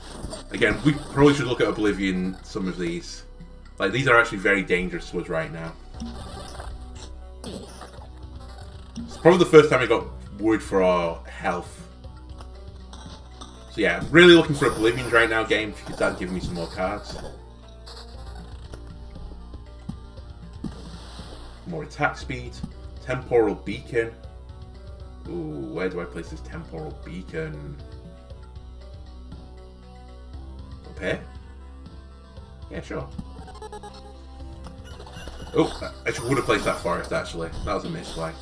Again, we probably should look at Oblivion some of these. Like, these are actually very dangerous to us right now. It's probably the first time I got worried for our health. So yeah, I'm really looking for Oblivions right now, game, if you could start giving me some more cards. More attack speed. Temporal Beacon. Ooh, where do I place this Temporal Beacon? Up here? Yeah, sure. Oh, I would have placed that forest, actually. That was a misplay.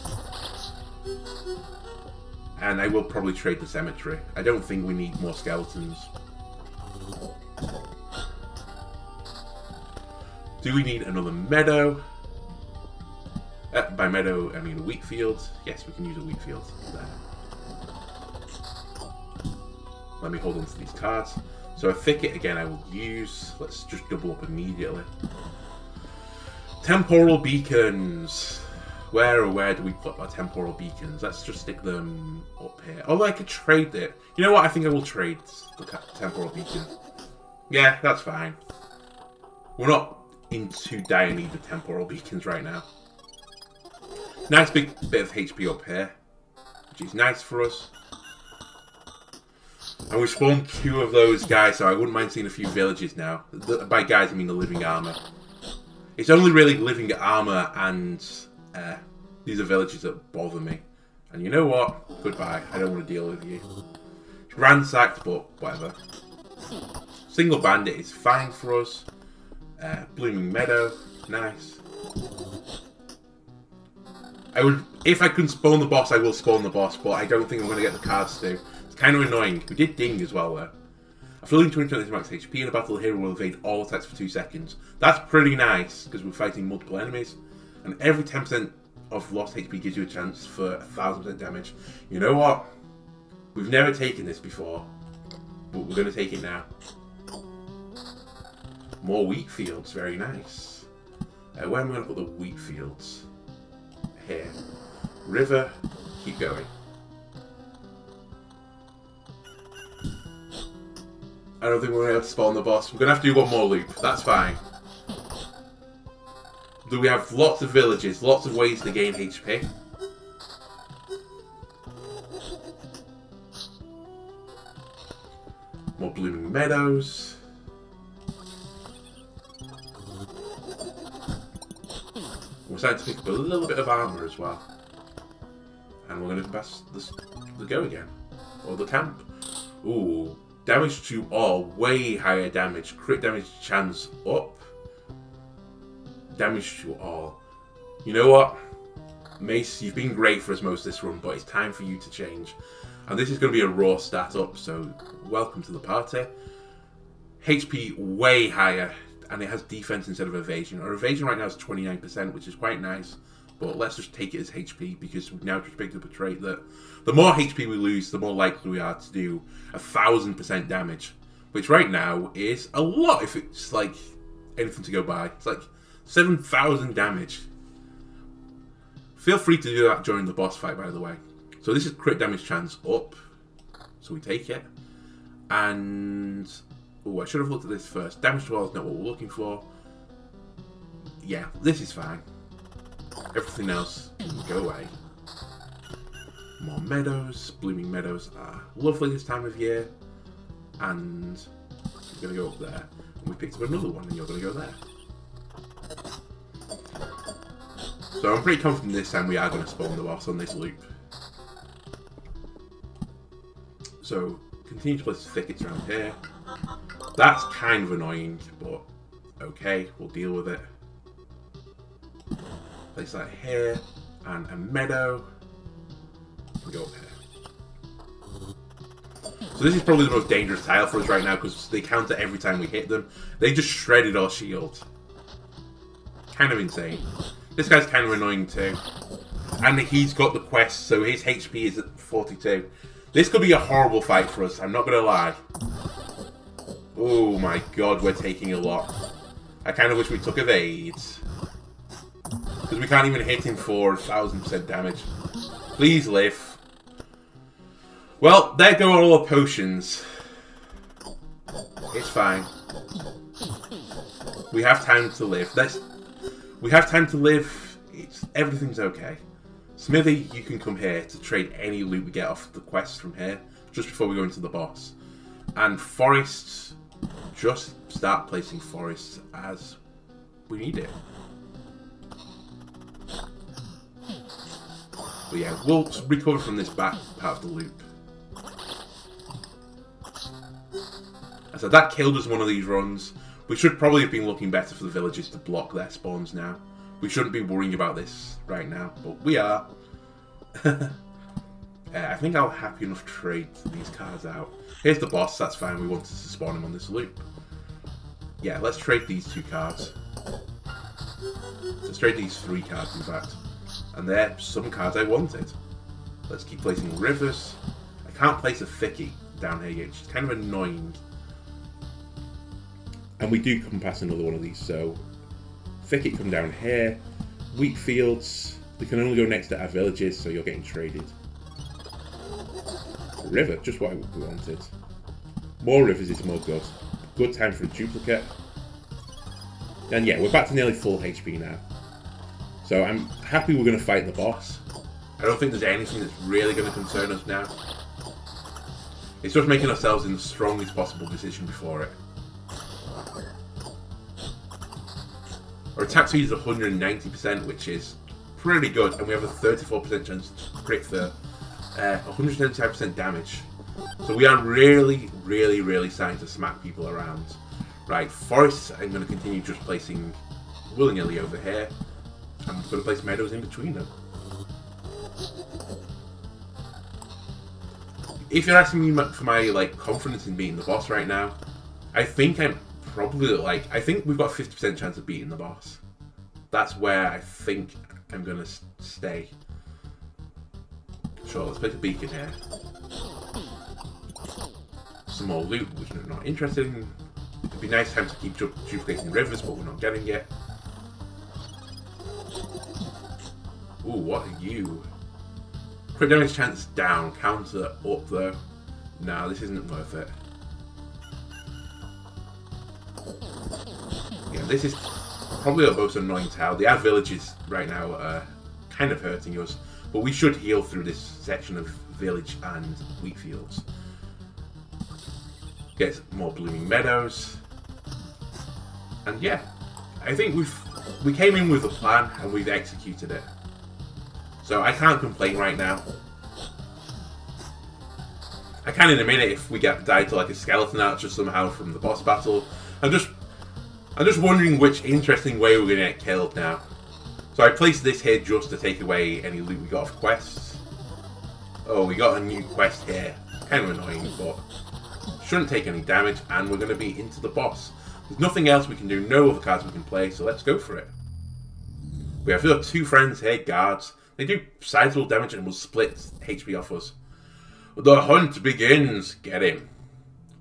And I will probably trade the cemetery. I don't think we need more skeletons. Do we need another meadow? By meadow, I mean a wheat field. Yes, we can use a wheat field. There. Let me hold on to these cards. So a thicket, again, I will use. Let's just double up immediately. Temporal beacons. Where do we put our temporal beacons? Let's just stick them up here. Oh, I could trade it. You know what? I think I will trade the temporal beacon. Yeah, that's fine. We're not in too dire need of temporal beacons right now. Nice big bit of HP up here, which is nice for us. And we spawned 2 of those guys, so I wouldn't mind seeing a few villages now. By guys, I mean the living armor. It's only really living armor and these are villages that bother me. And you know what? Goodbye. I don't want to deal with you. It's ransacked, but whatever. Single bandit is fine for us. Blooming meadow, nice. If I can spawn the boss, I will spawn the boss, but I don't think I'm going to get the cards to. It's kind of annoying. We did ding as well, though. After losing 20% max HP in a battle, the hero will evade all attacks for 2 seconds. That's pretty nice, because we're fighting multiple enemies. And every 10% of lost HP gives you a chance for 1000% damage. You know what? We've never taken this before, but we're going to take it now. More wheat fields, very nice. Where am I going to put the wheat fields? Here. River, keep going. I don't think we're going to have to spawn the boss. We're going to have to do one more loop. That's fine. Do we have lots of villages, lots of ways to gain HP. More blooming meadows. We're starting to pick up a little bit of armor as well. And we're going to pass the go again. Or the camp. Ooh. Damage to all. Way higher damage. Crit damage chance up. Damage to all. You know what? Mace, you've been great for us most of this run, but it's time for you to change. And this is going to be a raw stat up, so welcome to the party. HP way higher. And it has defense instead of evasion. Our evasion right now is 29%, which is quite nice. But let's just take it as HP, because we've now just picked up a trait that the more HP we lose, the more likely we are to do 1000% damage. Which right now is a lot if it's like anything to go by. It's like 7,000 damage. Feel free to do that during the boss fight, by the way. So this is crit damage chance up. So we take it. And... oh, I should have looked at this first. Damage to all is not what we're looking for. Yeah, this is fine. Everything else can go away. More meadows. Blooming meadows are lovely this time of year. And we're going to go up there. And we picked up another one, and you're going to go there. So I'm pretty confident this time we are going to spawn the boss on this loop. So continue to place thickets around here. That's kind of annoying, but okay, we'll deal with it. Place that here, and a meadow. We go up here. So this is probably the most dangerous tile for us right now, because they counter every time we hit them. They just shredded our shield. Kind of insane. This guy's kind of annoying too. And he's got the quest, so his HP is at 42. This could be a horrible fight for us, I'm not going to lie. Oh my god, we're taking a lot. I kind of wish we took evades. Because we can't even hit him for 1000% damage. Please live. Well, there go all our potions. It's fine. We have time to live. We have time to live. Everything's okay. Smithy, you can come here to trade any loot we get off the quest from here, just before we go into the boss. And forests, just start placing forests as we need it. But yeah, we'll recover from this back part of the loop. So that killed us one of these runs. We should probably have been looking better for the villagers to block their spawns now. We shouldn't be worrying about this right now, but we are. I think I'll happy enough trade these cards out. Here's the boss, that's fine, we wanted to spawn him on this loop. Yeah, let's trade these 2 cards. Let's trade these 3 cards, in fact. And they're some cards I wanted. Let's keep placing rivers. I can't place a thicket down here yet, which is kind of annoying. And we do come past another one of these, so thicket come down here. Wheat fields, they can only go next to our villages, so you're getting traded. River, just what we wanted. More rivers is more good. Good time for a duplicate. And yeah, we're back to nearly full HP now. So I'm happy we're going to fight the boss. I don't think there's anything that's really going to concern us now. It's just making ourselves in the strongest possible position before it. Our attack speed is 190%, which is pretty good, and we have a 34% chance to crit for 175% damage. So we are really, really, really starting to smack people around. Right, forests, I'm going to continue just placing willy-nilly over here. I'm going to place meadows in between them. If you're asking me for my confidence in beating the boss right now, I think I'm probably I think we've got a 50% chance of beating the boss. That's where I think I'm going to stay. Sure, let's place a beacon here. Some more loot, which we're not interested in. It'd be nice time to keep duplicating rivers, but we're not getting it. Ooh, what are you? Crit damage chance down, counter up though. Nah, this isn't worth it. Yeah, this is probably our most annoying tower. The ad villages right now are kind of hurting us, but we should heal through this section of village and wheat fields. Get more blooming meadows. And yeah, I think we came in with a plan and we've executed it. So I can't complain right now. I can in a minute if we get died to like a skeleton archer somehow from the boss battle. I'm just wondering which interesting way we're going to get killed now. So I placed this here just to take away any loot we got off quests. Oh, we got a new quest here. Kind of annoying, but shouldn't take any damage, and we're going to be into the boss. There's nothing else we can do, no other cards we can play, so let's go for it. We have our 2 friends here, guards. They do sizable damage and will split HP off us. The hunt begins. Get him.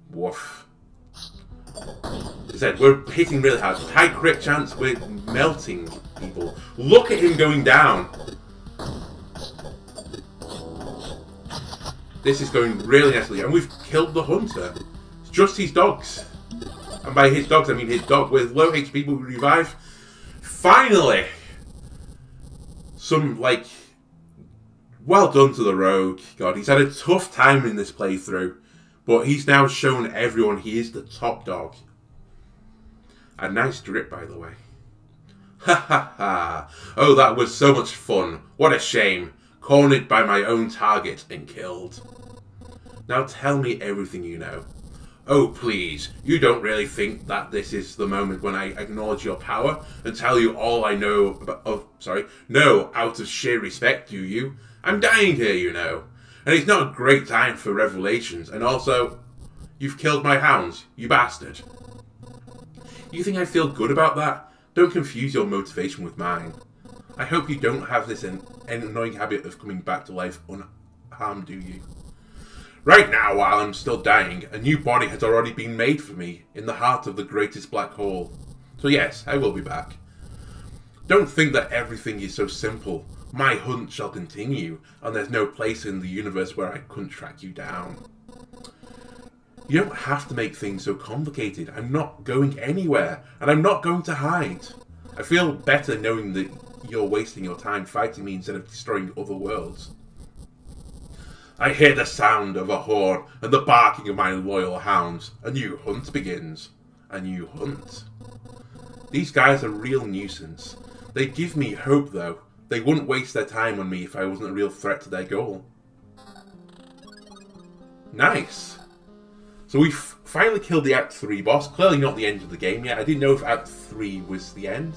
Woof. As I said, we're hitting really hard. High crit chance, we're melting people. Look at him going down. This is going really nicely, and we've killed the hunter. It's just his dogs. And by his dogs, I mean his dog. With low HP, but we revive. Finally! Some, well done to the rogue. God, he's had a tough time in this playthrough. But he's now shown everyone he is the top dog. A nice drip, by the way. Ha ha ha. Oh, that was so much fun. What a shame. Cornered by my own target and killed. Now tell me everything you know. Oh, please. You don't really think that this is the moment when I acknowledge your power and tell you all I know about... No, out of sheer respect, do you? I'm dying here, you know. And it's not a great time for revelations. And also, you've killed my hounds, you bastard. You think I feel good about that? Don't confuse your motivation with mine. I hope you don't have this an annoying habit of coming back to life unharmed, do you? Right now, while I'm still dying, a new body has already been made for me in the heart of the greatest black hole. So yes, I will be back. Don't think that everything is so simple. My hunt shall continue, and there's no place in the universe where I couldn't track you down. You don't have to make things so complicated. I'm not going anywhere, and I'm not going to hide. I feel better knowing that you're wasting your time fighting me instead of destroying other worlds. I hear the sound of a horn and the barking of my loyal hounds. A new hunt begins. A new hunt. These guys are a real nuisance. They give me hope, though. They wouldn't waste their time on me if I wasn't a real threat to their goal. Nice. So we've finally killed the Act 3 boss. Clearly not the end of the game yet. I didn't know if Act 3 was the end.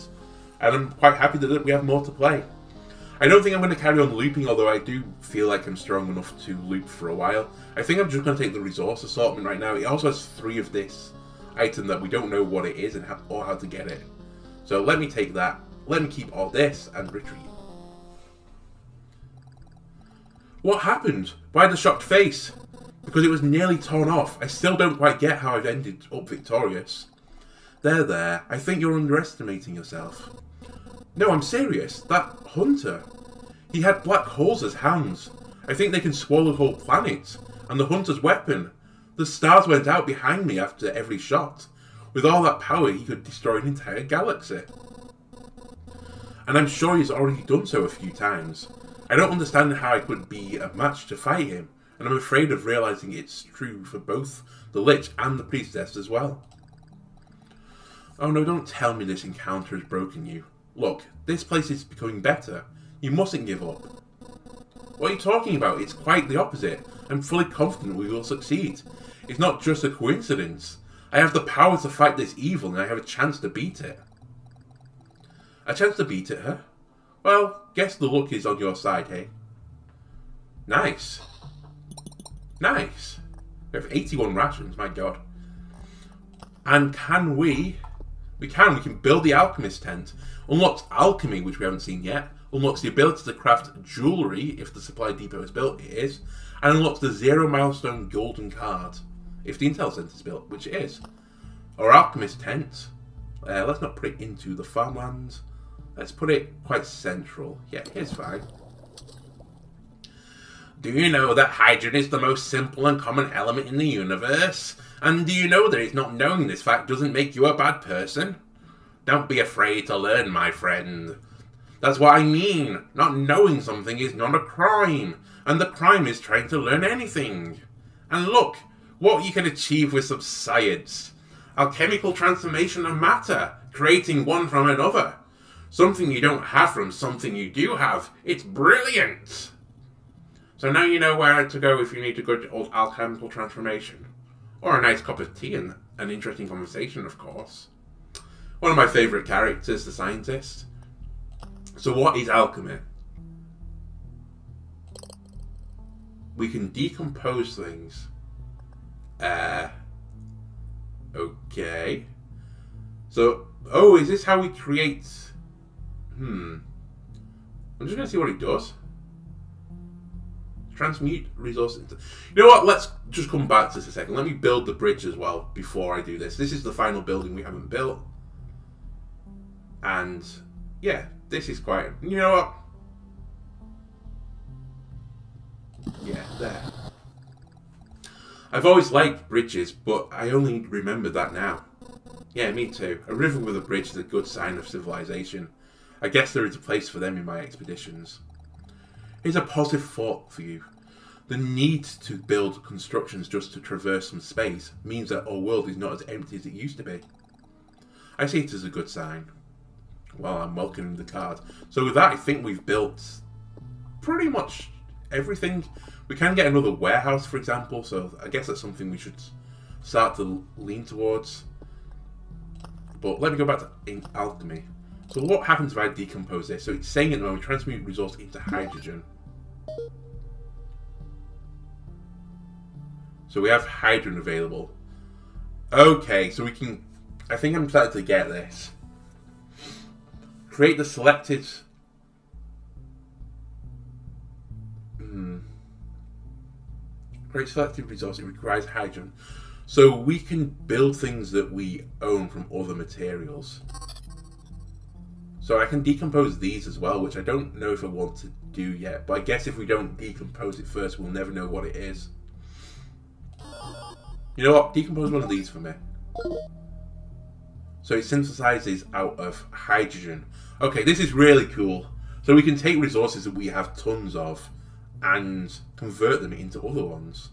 And I'm quite happy that we have more to play. I don't think I'm going to carry on looping, although I do feel like I'm strong enough to loop for a while. I think I'm just going to take the resource assortment right now. It also has 3 of this item that we don't know what it is and or how to get it. So let me take that. Let me keep all this and retreat. What happened? Why the shocked face? Because it was nearly torn off. I still don't quite get how I've ended up victorious. There. I think you're underestimating yourself. No, I'm serious. That hunter. He had black holes as hands. I think they can swallow whole planets. And the hunter's weapon. The stars went out behind me after every shot. With all that power, he could destroy an entire galaxy. And I'm sure he's already done so a few times. I don't understand how I could be a match to fight him. And I'm afraid of realising it's true for both the Lich and the Priestess as well. Oh no, don't tell me this encounter has broken you. Look, this place is becoming better. You mustn't give up. What are you talking about? It's quite the opposite. I'm fully confident we will succeed. It's not just a coincidence. I have the power to fight this evil and I have a chance to beat it. A chance to beat it, huh? Well, guess the luck is on your side, hey? Nice. Nice. We have 81 rations, my god. And can we... We can build the alchemist tent. Unlocks alchemy, which we haven't seen yet. Unlocks the ability to craft jewellery, if the supply depot is built, it is. And unlocks the 0 milestone golden card, if the intel centre is built, which it is. Our alchemist tent. Let's not put it into the farmland. Let's put it quite central. Yeah, here's fine. Do you know that hydrogen is the most simple and common element in the universe? And do you know that it's not knowing this fact doesn't make you a bad person? Don't be afraid to learn, my friend. That's what I mean. Not knowing something is not a crime. And the crime is trying to learn anything. And look, what you can achieve with some science. Alchemical transformation of matter, creating one from another. Something you don't have from something you do have. It's brilliant. So now you know where to go if you need a good old alchemical transformation. Or a nice cup of tea and an interesting conversation, of course. One of my favourite characters, the scientist. So what is alchemy? We can decompose things. Okay. So, oh, is this how we create... I'm just going to see what it does. Transmute resource into... You know what? Let's just come back to this a second. Let me build the bridge as well before I do this. This is the final building we haven't built. And, yeah, this is quite... You know what? Yeah, there. I've always liked bridges, but I only remember that now. Yeah, me too. A river with a bridge is a good sign of civilization. I guess there is a place for them in my expeditions. Here's a positive thought for you. The need to build constructions just to traverse some space means that our world is not as empty as it used to be. I see it as a good sign. Well, I'm welcoming the card. So with that, I think we've built pretty much everything. We can get another warehouse, for example, so I guess that's something we should start to lean towards. But let me go back to alchemy. So what happens if I decompose this? So it's saying at the moment, transmute resource into hydrogen. So we have hydrogen available. Okay, so we can... I think I'm starting to get this. Create the selected... Create selected resource. It requires hydrogen. So we can build things that we own from other materials. So I can decompose these as well, which I don't know if I want to do yet. But I guess if we don't decompose it first, we'll never know what it is. You know what? Decompose one of these for me. So it synthesizes out of hydrogen. Okay, this is really cool. So we can take resources that we have tons of and convert them into other ones.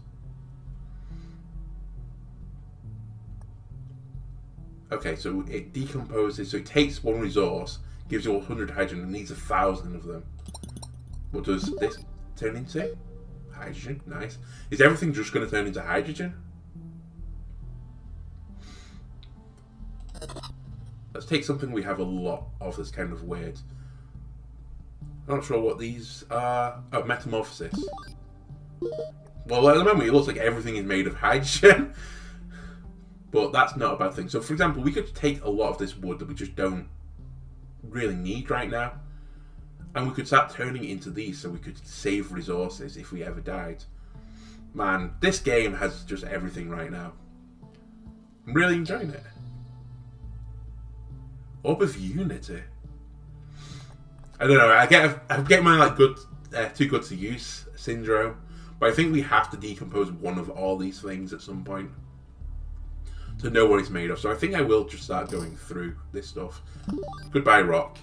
Okay, so it decomposes. So it takes one resource, gives you 100 hydrogen, and needs 1,000 of them. What does this turn into? Hydrogen. Nice. Is everything just going to turn into hydrogen? Let's take something we have a lot of that's kind of weird. I'm not sure what these are. Oh, metamorphosis. Well, at the moment it looks like everything is made of hydrogen. But that's not a bad thing. So, for example, we could take a lot of this wood that we just don't really need right now. And we could start turning it into these so we could save resources if we ever died. Man, this game has just everything right now. I'm really enjoying it. Orb of Unity. I don't know. I get my like too good to use syndrome, but I think we have to decompose one of all these things at some point to know what it's made of. So I think I will just start going through this stuff. Goodbye, rock.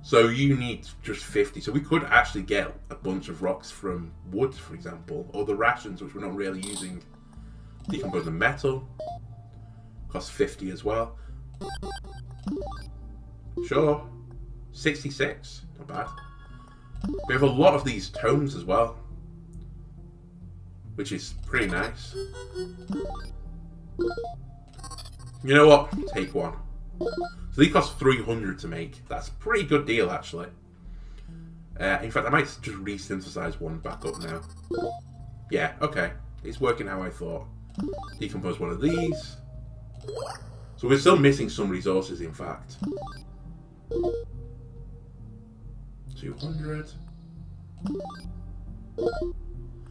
So you need just 50. So we could actually get a bunch of rocks from wood, for example, or the rations, which we're not really using. Decompose the metal. Costs 50 as well. Sure. 66. Not bad. We have a lot of these tomes as well, which is pretty nice. You know what? Take one. So these cost 300 to make. That's a pretty good deal, actually. In fact, I might just re-synthesize one back up now. Yeah, okay. It's working how I thought. Decompose one of these. So we're still missing some resources, in fact. 200.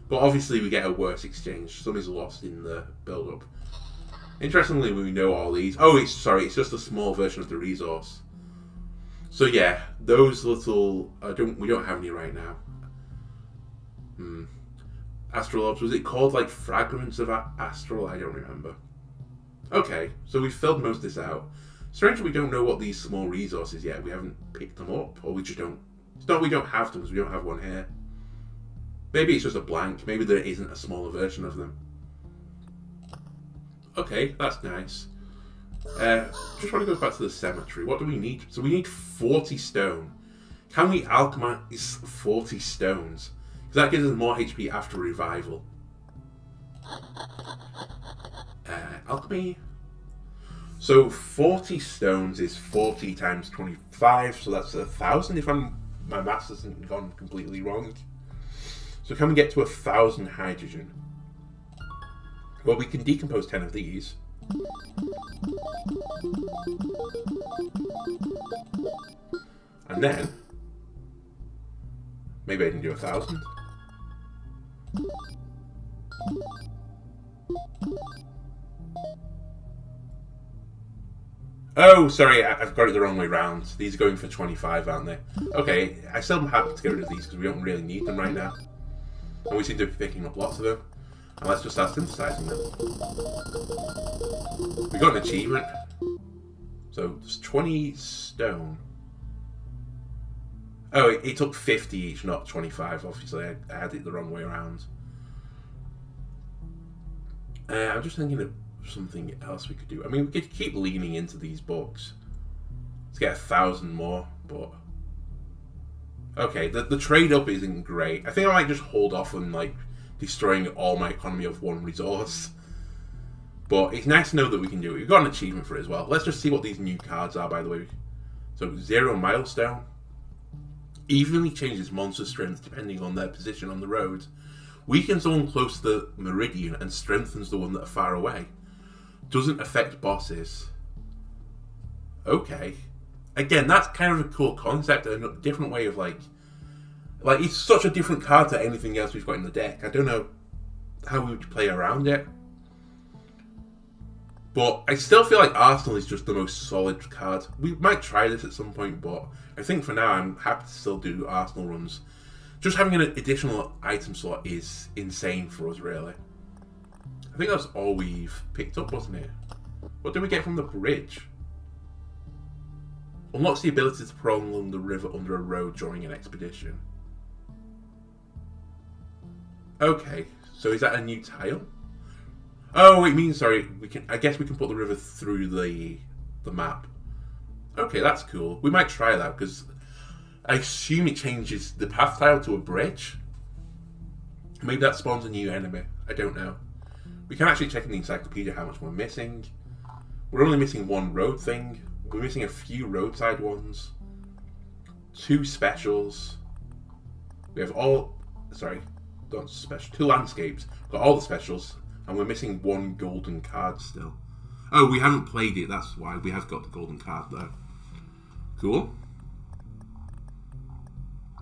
But obviously we get a worse exchange. Some is lost in the build-up. Interestingly, we know all these. Oh, it's just a small version of the resource. So yeah, those little we don't have any right now. Astral orbs, was it called like fragments of astral? I don't remember. Okay, so we've filled most of this out. Strangely, we don't know what these small resources yet. We haven't picked them up, or we just don't. It's not we don't have them, because we don't have one here. Maybe it's just a blank. Maybe there isn't a smaller version of them. Okay, that's nice. Just want to go back to the cemetery. What do we need? So we need 40 stone. Can we alchemize 40 stones? Because that gives us more HP after revival. Alchemy. So 40 stones is 40 times 25, so that's 1,000 if my maths hasn't gone completely wrong. So can we get to 1,000 hydrogen? Well, we can decompose 10 of these. And then maybe I can do 1,000. Oh, sorry, I've got it the wrong way round. These are going for 25, aren't they? Okay, I still am happy to get rid of these because we don't really need them right now. And we seem to be picking up lots of them. And let's just start synthesizing them. We got an achievement. So, there's 20 stone. Oh, it took 50 each, not 25. Obviously, I had it the wrong way around. I'm just thinking of something else we could do. I mean, we could keep leaning into these books to get 1,000 more, but okay, the trade up isn't great. I think I might just hold off on like destroying all my economy of one resource, but it's nice to know that we can do it. We've got an achievement for it as well. Let's just see what these new cards are, by the way. So 0 milestone evenly changes monster strength depending on their position on the road. Weakens the one close to the meridian and strengthens the one that are far away. Doesn't affect bosses. Okay. Again, that's kind of a cool concept, a different way of like it's such a different card to anything else we've got in the deck. I don't know how we would play around it. But I still feel like Arsenal is just the most solid card. We might try this at some point, but I think for now I'm happy to still do Arsenal runs. Just having an additional item slot is insane for us, really. I think that's all we've picked up, wasn't it? What did we get from the bridge? Unlocks the ability to prolong the river under a road during an expedition. Okay, so is that a new tile? Oh, it means, sorry, I guess we can put the river through the map. Okay, that's cool. We might try that, because I assume it changes the path tile to a bridge. Maybe that spawns a new enemy. I don't know. We can actually check in the encyclopedia how much we're missing. We're only missing one road thing. We're missing a few roadside ones. 2 specials. We have all... Sorry, not special. 2 landscapes. Got all the specials. And we're missing 1 golden card still. Oh, we haven't played it. That's why. We have got the golden card though. Cool.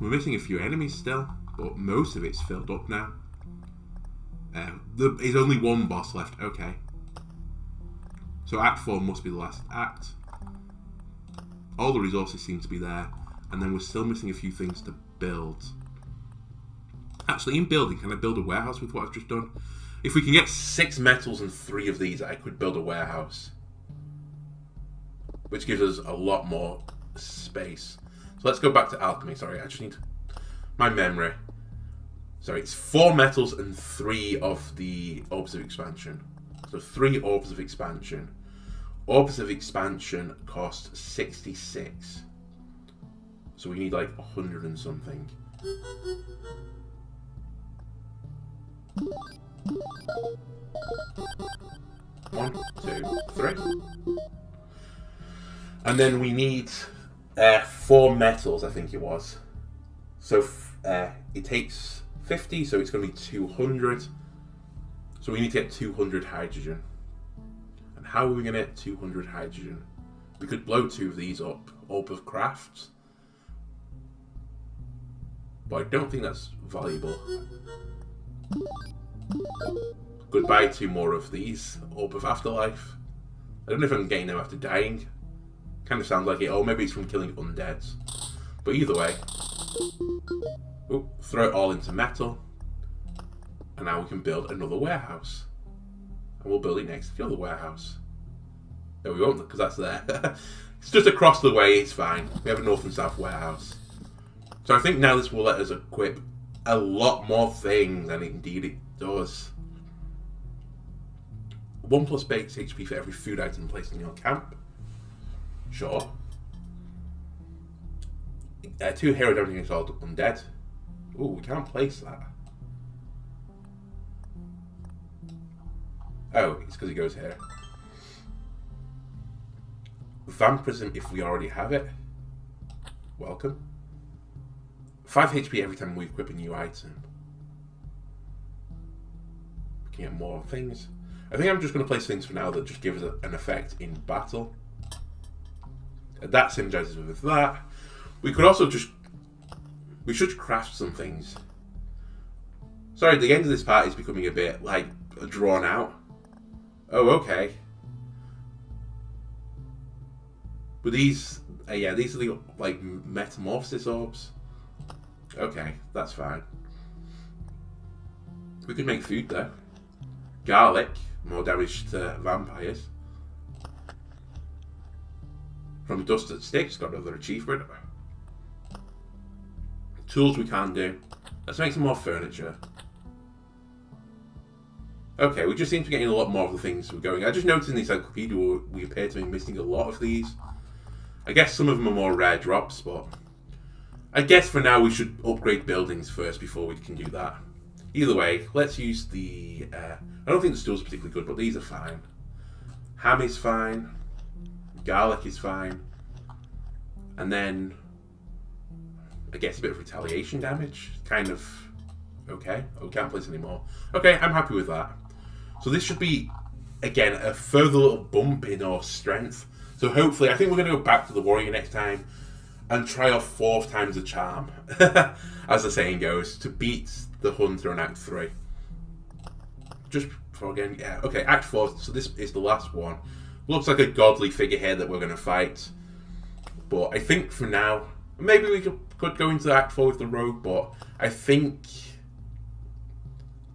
We're missing a few enemies still. But most of it's filled up now. There's only 1 boss left. Okay. So Act 4 must be the last act. All the resources seem to be there. And then we're still missing a few things to build. Actually, in building, can I build a warehouse with what I've just done? If we can get 6 metals and 3 of these, I could build a warehouse. Which gives us a lot more space. So let's go back to alchemy. Sorry, I just need my memory. Sorry, it's 4 metals and 3 of the orbs of expansion. So 3 orbs of expansion. Orbs of expansion cost 66. So we need like 100 and something. 1, 2, 3. And then we need 4 metals, I think it was. So it takes 50, so it's going to be 200. So we need to get 200 hydrogen. And how are we going to get 200 hydrogen? We could blow 2 of these up. Orb of crafts. But I don't think that's valuable. Goodbye, 2 more of these. Orb of afterlife. I don't know if I'm getting them after dying. Kind of sounds like it. Or maybe it's from killing undeads. But either way. Oh, throw it all into metal. And now we can build another warehouse. And we'll build it next to the other warehouse. No, we won't, because that's there. It's just across the way, it's fine. We have a north and south warehouse. So I think now this will let us equip a lot more things, and indeed it does. 1+ base HP for every food item placed in your camp. Sure. 2 hero damage against all undead. Ooh, we can't place that. Oh, it's because it goes here. Vampirism if we already have it. Welcome. 5 HP every time we equip a new item. We can get more things. I think I'm just going to place things for now that just give us an effect in battle. That synergizes with that. We could also just... We should craft some things. Sorry, the end of this part is becoming a bit, like, drawn out. Oh, okay. But these... yeah, these are the, like, metamorphosis orbs. Okay, that's fine. We could make food, though. Garlic. More damage to vampires. From dust that sticks, got another achievement. Tools we can do. Let's make some more furniture. Okay, we just seem to be getting a lot more of the things we're going. I just noticed in the encyclopedia we appear to be missing a lot of these. I guess some of them are more rare drops, but I guess for now we should upgrade buildings first before we can do that. Either way, let's use the... I don't think the stools are particularly good, but these are fine. Ham is fine. Garlic is fine. And then... I guess a bit of retaliation damage. Kind of... Okay. Oh, we can't place anymore. Okay, I'm happy with that. So this should be, again, a further little bump in our strength. So hopefully, I think we're going to go back to the warrior next time and try our 4th time's a charm, as the saying goes, to beat the hunter in Act 3. Just 4 again. Yeah, okay, Act 4. So this is the last one. Looks like a godly figurehead that we're going to fight. But I think for now, maybe we could go into Act 4 with the rogue, but I think...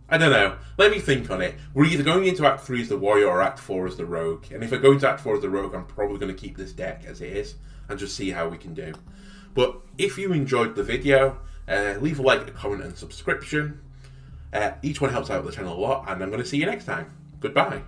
I don't know. Let me think on it. We're either going into Act 3 as the warrior or Act 4 as the rogue. And if I go into Act 4 as the rogue, I'm probably going to keep this deck as it is and just see how we can do. But if you enjoyed the video, leave a like, a comment and subscription. Each one helps out the channel a lot, and I'm going to see you next time. Goodbye.